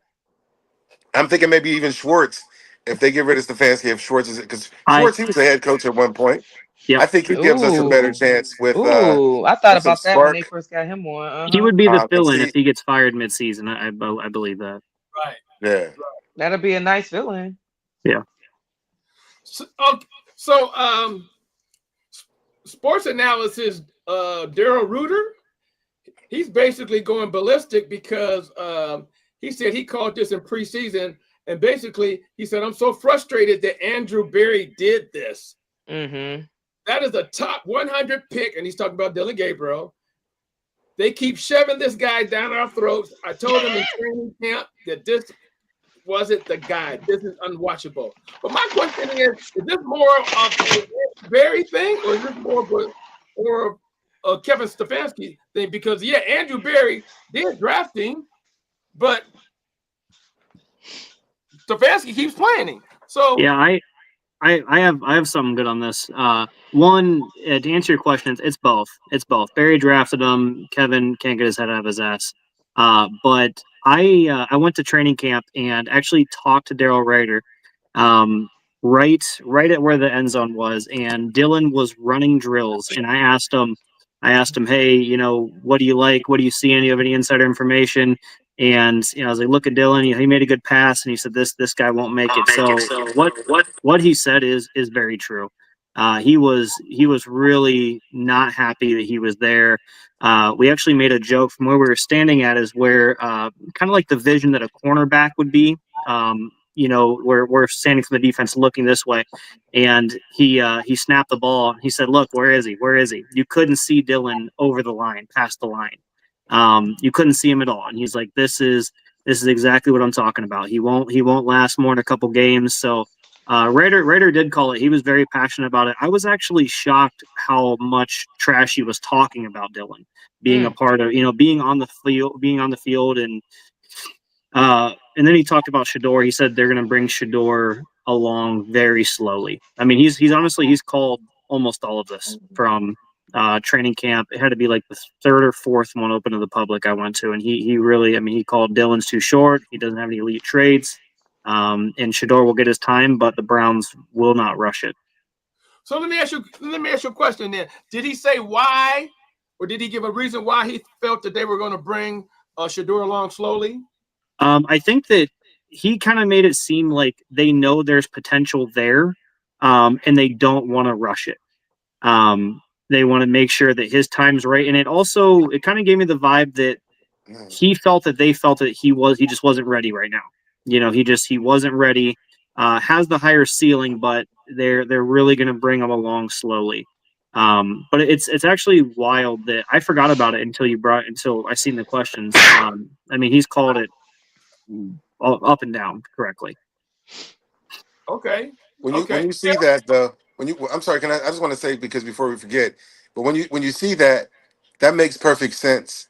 I'm thinking maybe even Schwartz. If they get rid of Stefanski, if Schwartz is because I Schwartz, he was a head coach at one point. Yep. I think he gives us a better Ooh. chance with Ooh. I thought some about that when they spark. first got him on. He would be the But fill-in see, if he gets fired mid-season. I believe that. Right. yeah. That'll be a nice feeling. So, sports analysis, Daryl Reuter, he's basically going ballistic because he said he called this in preseason, and basically he said, I'm so frustrated that Andrew Berry did this. Mm-hmm. That is a top 100 pick, and he's talking about Dylan Gabriel. They keep shoving this guy down our throats. I told him in training camp that this wasn't the guy. This is unwatchable. But my question is this more of a Berry thing, or is this more of a Kevin Stefanski thing? Because, yeah, Andrew Berry did drafting, but Stefanski keeps playing him. So Yeah, I have something good on this. One, to answer your question, it's both. It's both. Barry drafted him. Kevin can't get his head out of his ass. But I went to training camp and actually talked to Daryl Ryder, right at where the end zone was, and Dylan was running drills, and I asked him, hey, what do you like? What do you see? Any of any insider information? And I was like, look at Dylan. He made a good pass, and he said this guy won't make it. So what he said is very true. He was really not happy that he was there. We actually made a joke from where we were standing at is where kind of like the vision that a cornerback would be. Where we're standing from the defense looking this way, and he snapped the ball. He said, "Look, where is he? Where is he?" You couldn't see Dylan over the line, past the line. You couldn't see him at all, and he's like, "This is exactly what I'm talking about. He won't last more than a couple games." So, Raider did call it. He was very passionate about it. I was actually shocked how much trash he was talking about Dylan being a part of, being on the field, and then he talked about Shador. He said they're going to bring Shador along very slowly. I mean, he's honestly called almost all of this from training camp. It had to be like the third or fourth one open to the public I went to, and he really, he called Dylan's too short. He doesn't have any elite traits, and Shador will get his time, but the Browns will not rush it. So let me ask you a question then. Did he say why, or did he give a reason why he felt that they were going to bring Shador along slowly? I think that he kind of made it seem like they know there's potential there, and they don't want to rush it. They want to make sure that his time's right. And it kind of gave me the vibe that he felt that they felt that he just wasn't ready right now. He wasn't ready, has the higher ceiling, but they're really going to bring him along slowly. But it's actually wild that I forgot about it until I seen the questions. I mean, he's called it up and down correctly. Okay. When you see that though, I'm sorry, I just want to say, because before we forget, but when you see that, that makes perfect sense.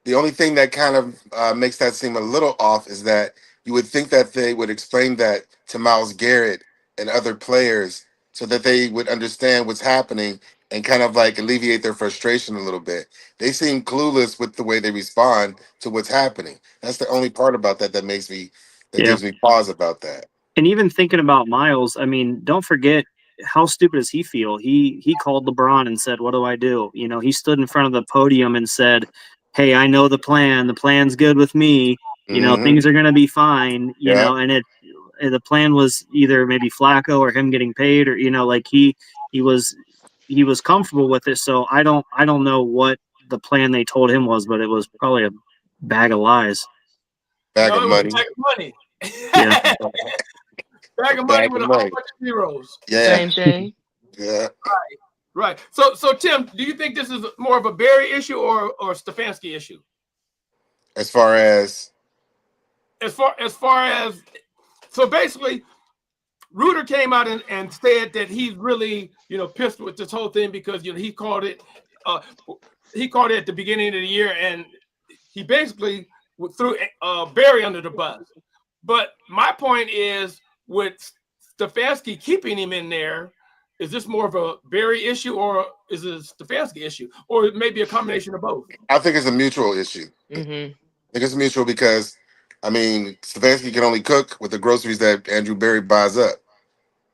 The only thing that kind of makes that seem a little off is that you would think that they would explain that to Myles Garrett and other players so that they would understand what's happening and kind of like alleviate their frustration a little bit. They seem clueless with the way they respond to what's happening. That's the only part about that Yeah. gives me pause about that. And even thinking about Miles, I mean, don't forget, how stupid does he feel? He called LeBron and said, "What do I do?" You know, he stood in front of the podium and said, "Hey, I know the plan. The plan's good with me. You know, Hmm. things are gonna be fine." You Yeah, know, and the plan was either maybe Flacco or him getting paid, or like he was he was comfortable with it. So I don't know what the plan they told him was, but it was probably a bag of lies. bag No, of it was a money. bag of money. Yeah. A Bag of money bag with of a whole money. bunch of zeros. Yeah, Same thing. yeah. Right. So Tim, do you think this is more of a Barry issue or Stefanski issue? As far as As far as so basically, Reuter came out and said that he's really pissed with this whole thing because uh, he called it at the beginning of the year, and he basically threw Barry under the bus. But my point is, with Stefanski keeping him in there, is this more of a Barry issue or is it a Stefanski issue, or maybe a combination of both? I think it's a mutual issue. Mm-hmm. I think it's mutual because, I mean, Stefanski can only cook with the groceries that Andrew Berry buys up.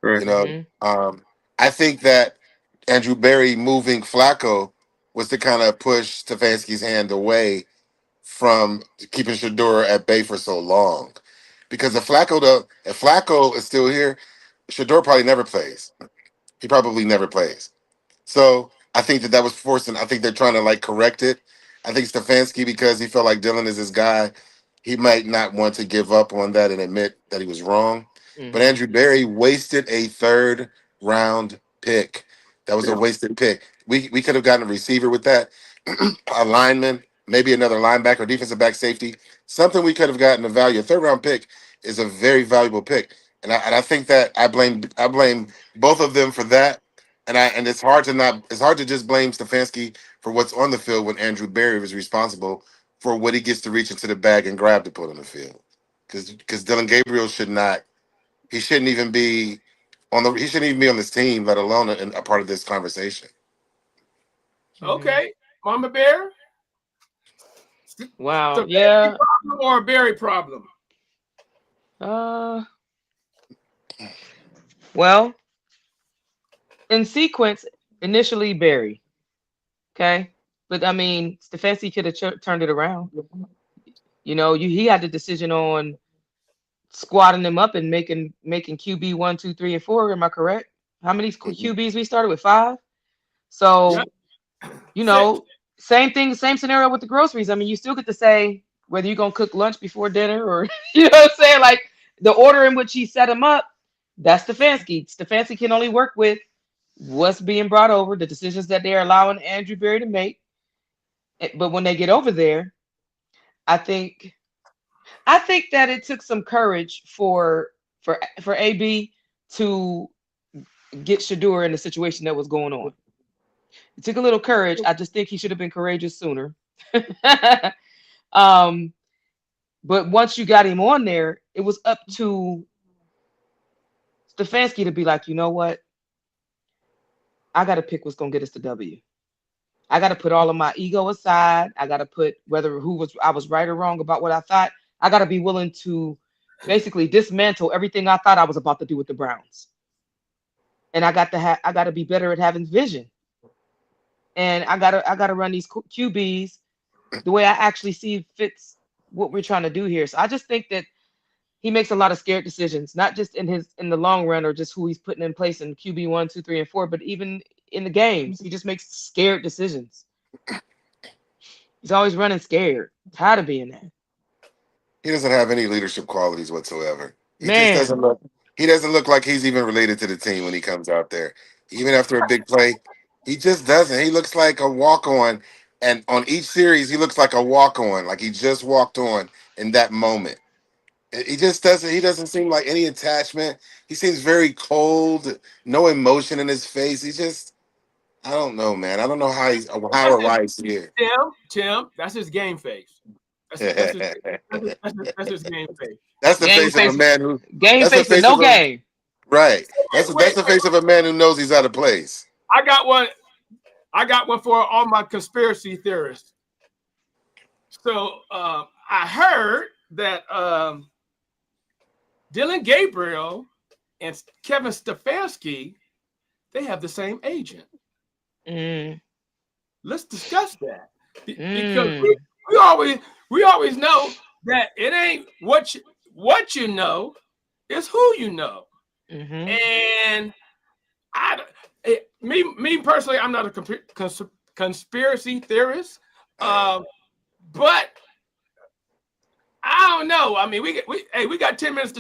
Right. You know, Mm-hmm. I think that Andrew Berry moving Flacco was to kind of push Stefanski's hand away from keeping Shador at bay for so long. Because if Flacco is still here, Shador probably never plays. He probably never plays. So I think that was forcing. I think they're trying to like correct it. I think Stefanski, because he felt like Dylan is his guy, he might not want to give up on that and admit that he was wrong. But Mm-hmm. Andrew Berry wasted a third round pick. That was a Yeah. wasted pick. We could have gotten a receiver with that, a lineman, maybe another linebacker, defensive back, safety, something we could have gotten a value. A third round pick is a very valuable pick, and I think that I blame both of them for that. And it's hard to just blame Stefanski for what's on the field when Andrew Berry was responsible for what he gets to reach into the bag and grab to put on the field. Because Dylan Gabriel shouldn't even be he shouldn't even be on this team, let alone a part of this conversation. Okay, Mama Bear, Wow. Stefanski Yeah. problem or a Barry problem? Uh. Well, in sequence, initially Barry. Okay. But I mean, Stefanski could have turned it around. He had the decision on squatting them up and making QB 1, 2, 3, and 4. Am I correct? How many Mhm. QBs we started with? 5. Yeah, So, you six. know, same thing, same scenario with the groceries. I mean, you still get to say whether you're gonna cook lunch before dinner or you know what I'm saying? Like the order in which he set them up, that's Stefanski. Stefanski can only work with what's being brought over, the decisions that they're allowing Andrew Berry to make. But when they get over there, I think I think that it took some courage for AB to get Shadur in the situation that was going on. It took a little courage. I just think he should have been courageous sooner. um, but once you got him on there, it was up to Stefanski to be like, you know what? I got to pick what's gonna get us the W. I got to put all of my ego aside. I got to put whether I was right or wrong about what I thought. I got to be willing to basically dismantle everything I thought I was about to do with the Browns. And I got to be better at having vision. And I got to run these QBs the way I actually see fits what we're trying to do here. So I just think that he makes a lot of scared decisions, not just in the long run or just who he's putting in place in QB 1, 2, 3, and 4, but even in the games. He just makes scared decisions. He's always running scared. Tired of being that. He doesn't have any leadership qualities whatsoever. He just doesn't Man. look. He doesn't look like he's even related to the team when he comes out there. Even after a big play, He just doesn't. He looks like a walk on, and on each series, he looks like a walk on, like he just walked on in that moment. He just doesn't. He doesn't seem like any attachment. He seems very cold, no emotion in his face. He just, I don't know, man. I don't know how he's how or why he's here. Tim, that's his game face. That's his game face. That's the Game face of a face, man who. game That's the face with face no of a game. right. That's the face of a man who knows he's out of place. I got one for all my conspiracy theorists. So I heard that Dylan Gabriel and Kevin Stefanski, they have the same agent. Mm. Let's discuss that because Mm. we always know that it ain't what you know, it's who you know. Mm-hmm. And me personally, I'm not a conspiracy theorist, but I don't know. I mean, we got 10 minutes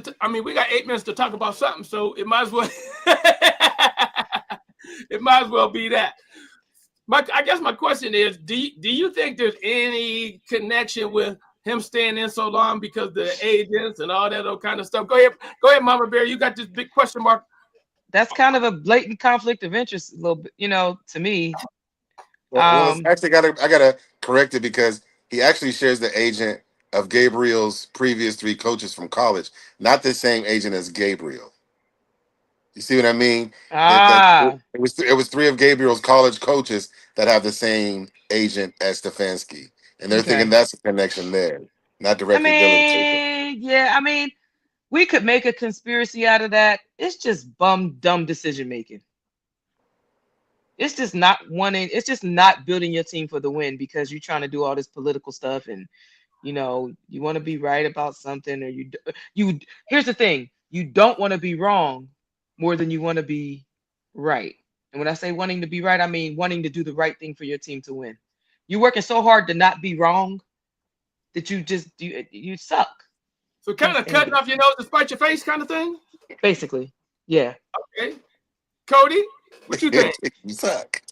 we got 8 minutes to talk about something, so it might as well it might as well be that. I guess my question is, do you think there's any connection with him staying in so long because the agents and all that other kind of stuff? Go ahead, Mama Bear. You got this big question mark. That's kind of a blatant conflict of interest, a little bit, to me. Well, it's actually I gotta correct it because he actually shares the agent of Gabriel's previous 3 coaches from college, not the same agent as Gabriel. You see what I mean? That it was 3 of Gabriel's college coaches that have the same agent as Stefanski, and they're thinking that's a connection there, not directly Dylan. Yeah, we could make a conspiracy out of that. It's just dumb decision making. It's just not wanting. It's just not building your team for the win because you're trying to do all this political stuff and you want to be right about something or you. Here's the thing: you don't want to be wrong more than you want to be right. And when I say wanting to be right, I mean wanting to do the right thing for your team to win. You're working so hard to not be wrong that you suck. So kind of cutting off your nose to spite your face kind of thing? Basically, yeah. Okay. Cody, what you think? You suck.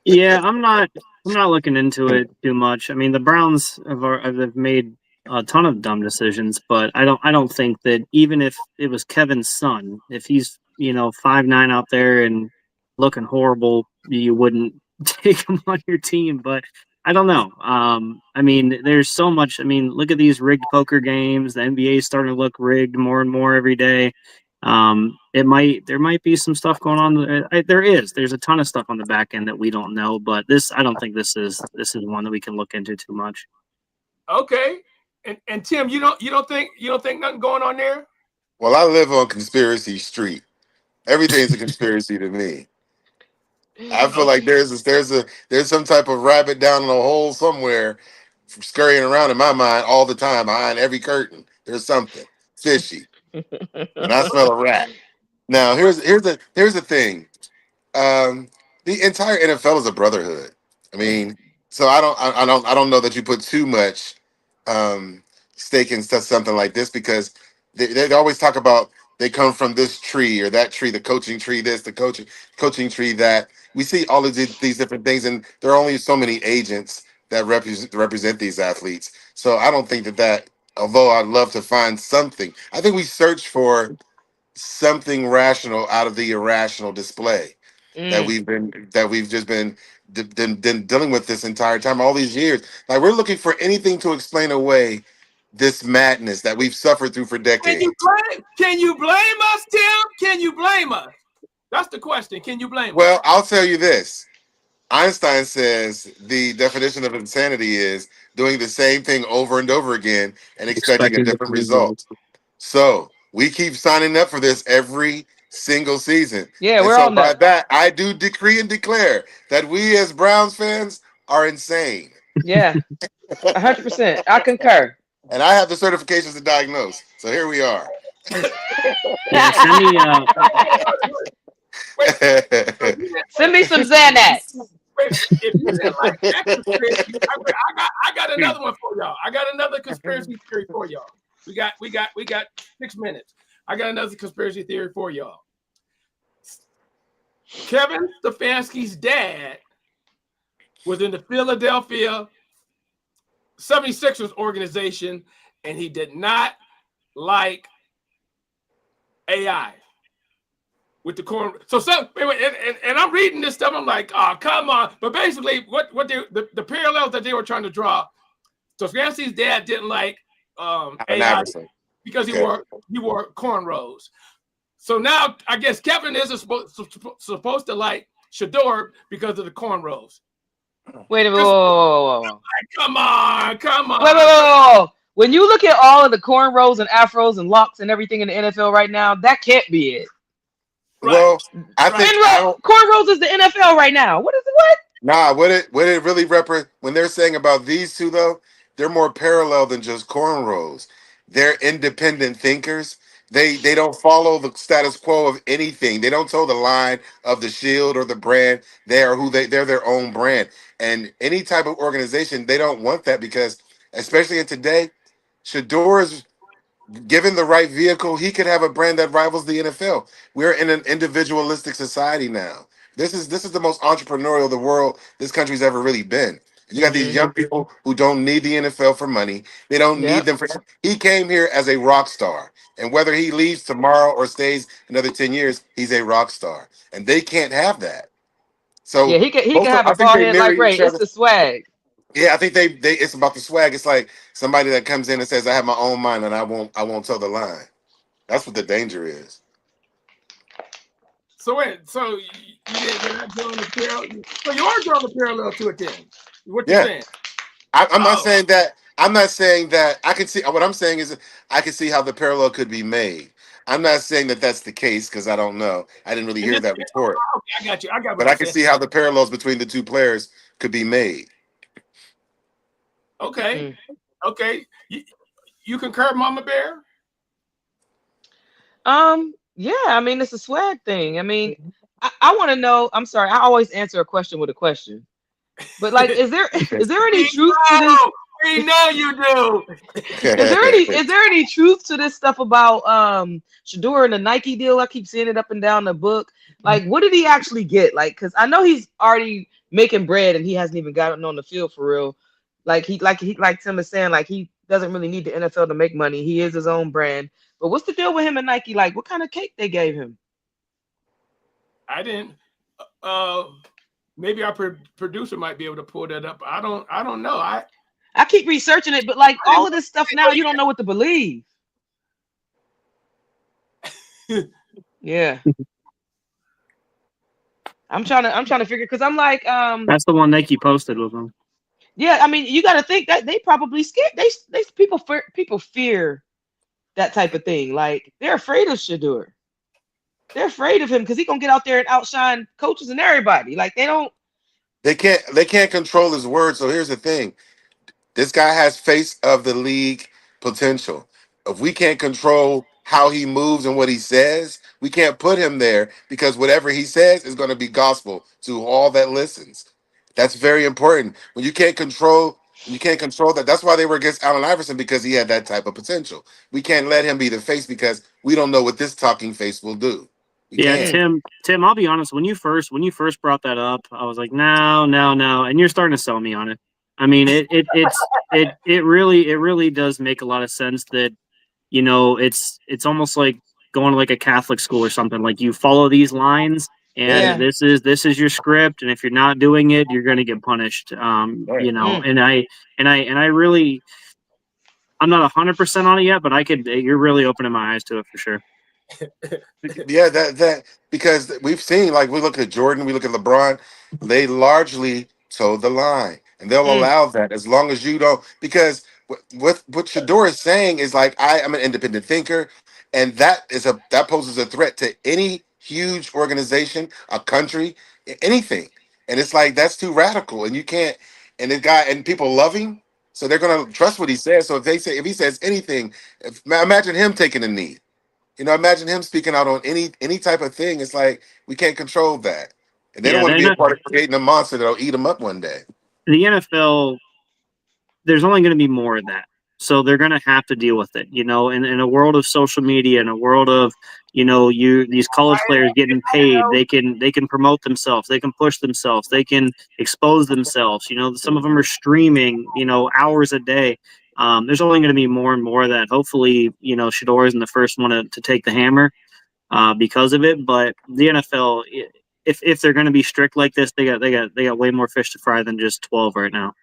Yeah, I'm not looking into it too much. I mean, the Browns have made a ton of dumb decisions, but I don't think that even if it was Kevin's son, if he's 5'9" out there and looking horrible, you wouldn't take him on your team. But I don't know. I mean, there's so much. I mean, look at these rigged poker games. The NBA is starting to look rigged more and more every day. There might be some stuff going on. There's a ton of stuff on the back end that we don't know, but I don't think this is one that we can look into too much. Okay. And Tim, you don't think nothing going on there? Well, I live on Conspiracy Street. Everything's a conspiracy to me. I feel like there's some type of rabbit down in a hole somewhere scurrying around in my mind all the time behind every curtain. There's something fishy. And I smell a rat. Now here's the thing. The entire NFL is a brotherhood. I mean, so I don't know that you put too much stake in something like this because they always talk about they come from this tree or that tree, the coaching tree, this, the coaching tree that. We see all of these different things, and there are only so many agents that represent these athletes. So I don't think that although I'd love to find something, I think we search for something rational out of the irrational display that we've just been dealing with this entire time, all these years. Like we're looking for anything to explain away this madness that we've suffered through for decades. Can you blame us, Tim? Can you blame us? That's the question. Can you blame us? Well, I'll tell you this. Einstein says the definition of insanity is doing the same thing over and over again and expecting a different result. So we keep signing up for this every single season. Yeah, and we're so all by nuts. that, I do decree and declare that we as Browns fans are insane. Yeah, 100%. I concur. And I have the certifications to diagnose. So here we are. Yeah, Send me some Xanax. If you didn't like that conspiracy, I got another one for y'all. I got another conspiracy theory for y'all. We got 6 minutes. I got another conspiracy theory for y'all. Kevin Stefanski's dad was in the Philadelphia 76ers organization, and he did not like AI with the corn. So and I'm reading this stuff. I'm like, oh, come on. But basically, the parallels that they were trying to draw. So Scancy's dad didn't like AI because he wore cornrows. So now I guess Kevin isn't supposed to like Shador because of the cornrows. Wait a minute. Whoa. Come on. Whoa. When you look at all of the cornrows and afros and locks and everything in the NFL right now, that can't be it. Right. Well, I think cornrows is the NFL right now. What is it? What? Nah, what it really represent when they're saying about these two though, they're more parallel than just cornrows. They're independent thinkers. They don't follow the status quo of anything. They don't toe the line of the shield or the brand. They're their own brand. And any type of organization, they don't want that because, especially in today, Shador is given the right vehicle, he could have a brand that rivals the NFL. We're in an individualistic society now. This is the most entrepreneurial the world this country's ever really been. You got these young people who don't need the NFL for money. They don't need them for. He came here as a rock star, and whether he leaves tomorrow or stays another 10 years, he's a rock star, and they can't have that. So yeah, he can have a bald head like Ray. It's the swag. Yeah, I think they it's about the swag. It's like somebody that comes in and says, "I have my own mind and I won't toe the line." That's what the danger is. So you're not drawing the parallel. So you are drawing the parallel to it then. What you're saying? I'm not saying that. I'm not saying that. I can see what I'm saying is I can see how the parallel could be made. I'm not saying that that's the case because I don't know. I didn't really hear that report. I got you. But I can see how the parallels between the two players could be made. Okay. Okay. You concur, Mama Bear? Yeah, I mean, it's a swag thing. I mean, I want to know. I'm sorry, I always answer a question with a question. But like, is there any truth to this? We know you do. Is there any truth to this stuff about Shador and the Nike deal? I keep seeing it up and down the book. Like, what did he actually get? Like, because I know he's already making bread and he hasn't even gotten on the field for real. Like Tim is saying, like he doesn't really need the NFL to make money. He is his own brand. But what's the deal with him and Nike? Like, what kind of cake they gave him? I didn't. Maybe our producer might be able to pull that up. I don't know. I keep researching it, but like all of this stuff now, you don't know what to believe. Yeah. I'm trying to figure because I'm like that's the one Nike posted with him. Yeah, I mean, you got to think that they probably scared. People fear that type of thing. Like they're afraid of Shador. They're afraid of him because he's gonna get out there and outshine coaches and everybody. Like They can't control his words. So here's the thing: this guy has face of the league potential. If we can't control how he moves and what he says, we can't put him there because whatever he says is going to be gospel to all that listens. That's very important. When you can't control that. That's why they were against Allen Iverson because he had that type of potential. We can't let him be the face because we don't know what this talking face will do. Tim, I'll be honest. When you first brought that up, I was like, no, and you're starting to sell me on it. I mean, it really does make a lot of sense that, you know, it's almost like going to like a Catholic school or something. Like you follow these lines, and this is your script, and if you're not doing it, you're going to get punished. You know, and I really, I'm not 100% on it yet, but you're really opening my eyes to it for sure. Yeah, that because we've seen, like, we look at Jordan, we look at LeBron, they largely toe the line, and they'll allow that as long as you don't. Because what Shador is saying is like, I am an independent thinker, and that poses a threat to any huge organization, a country, anything. And it's like that's too radical, and you can't. And people love him, so they're gonna trust what he says. So if he says anything, imagine him taking a knee. You know, imagine him speaking out on any type of thing. It's like we can't control that, and they don't want to be a part of creating a monster that'll eat them up one day. The NFL, there's only going to be more of that. so they're going to have to deal with it. In a world of social media, in a world of these college players getting paid, they can promote themselves, they can push themselves, they can expose themselves. Some of them are streaming hours a day. There's only going to be more and more of that. Hopefully, Shador isn't the first one to take the hammer because of it. But the NFL, if they're going to be strict like this, they got way more fish to fry than just 12 right now.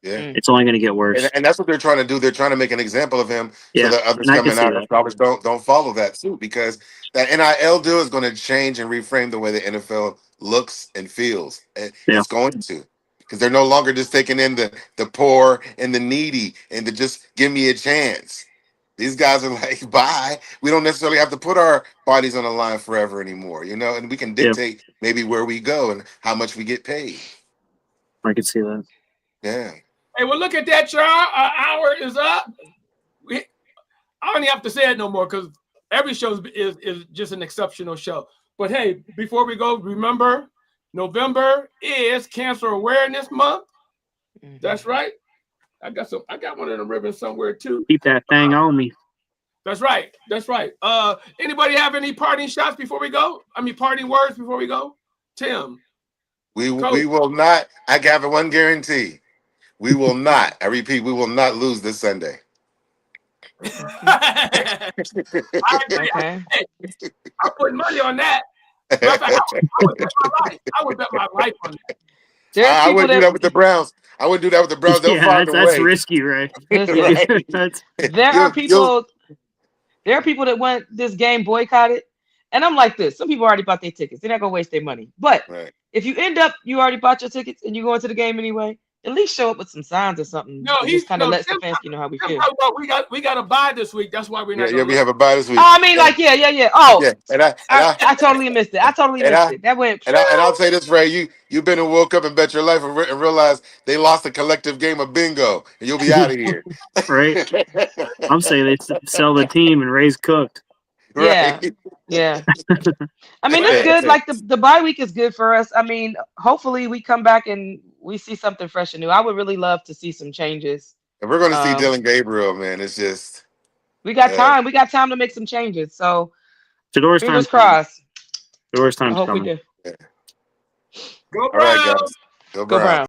Yeah. It's only going to get worse. And that's what they're trying to do. They're trying to make an example of him so that others and I can coming see out of college don't follow that suit, because that NIL deal is going to change and reframe the way the NFL looks and feels. It's going to, because they're no longer just taking in the poor and the needy and to just give me a chance. These guys are like, bye. We don't necessarily have to put our bodies on the line forever anymore, and we can dictate maybe where we go and how much we get paid. I can see that. Yeah. Hey, well, look at that, y'all. Our hour is up. I don't even have to say it no more because every show is just an exceptional show. But hey, before we go, remember, November is Cancer Awareness Month. Mm-hmm. That's right. I got one of the ribbons somewhere too. Keep that thing on me. That's right. Anybody have any parting shots before we go? Parting words before we go? Tim. We will not. I have one guarantee. We will not. I repeat, we will not lose this Sunday. I agree. Okay. I'm putting money on that. I would bet my life on that. I wouldn't do that with the Browns. They'll find a way. That's risky, right? Right. There are people that want this game boycotted. And I'm like this. Some people already bought their tickets. They're not going to waste their money. But if you you already bought your tickets and you go into the game anyway, at least show up with some signs or something. No, he just kind of lets the fans how we feel. We got a bye this week. That's why we're not. Yeah, we have a bye this week. Oh, yeah. Oh, yeah. And I totally missed it. That went. And I'll say this, Ray. You've been and woke up and bet your life and realized they lost a collective game of bingo, and you'll be out of here. Right. I'm saying they sell the team and Ray's cooked. Right. Yeah. It's good. Like the bye week is good for us. Hopefully we come back and we see something fresh and new. I would really love to see some changes. And we're going to see Dylan Gabriel, man. It's just we got time. We got time to make some changes. So fingers crossed. Shador's time. I hope we do. Yeah. Go Browns. All right, guys. Go Browns.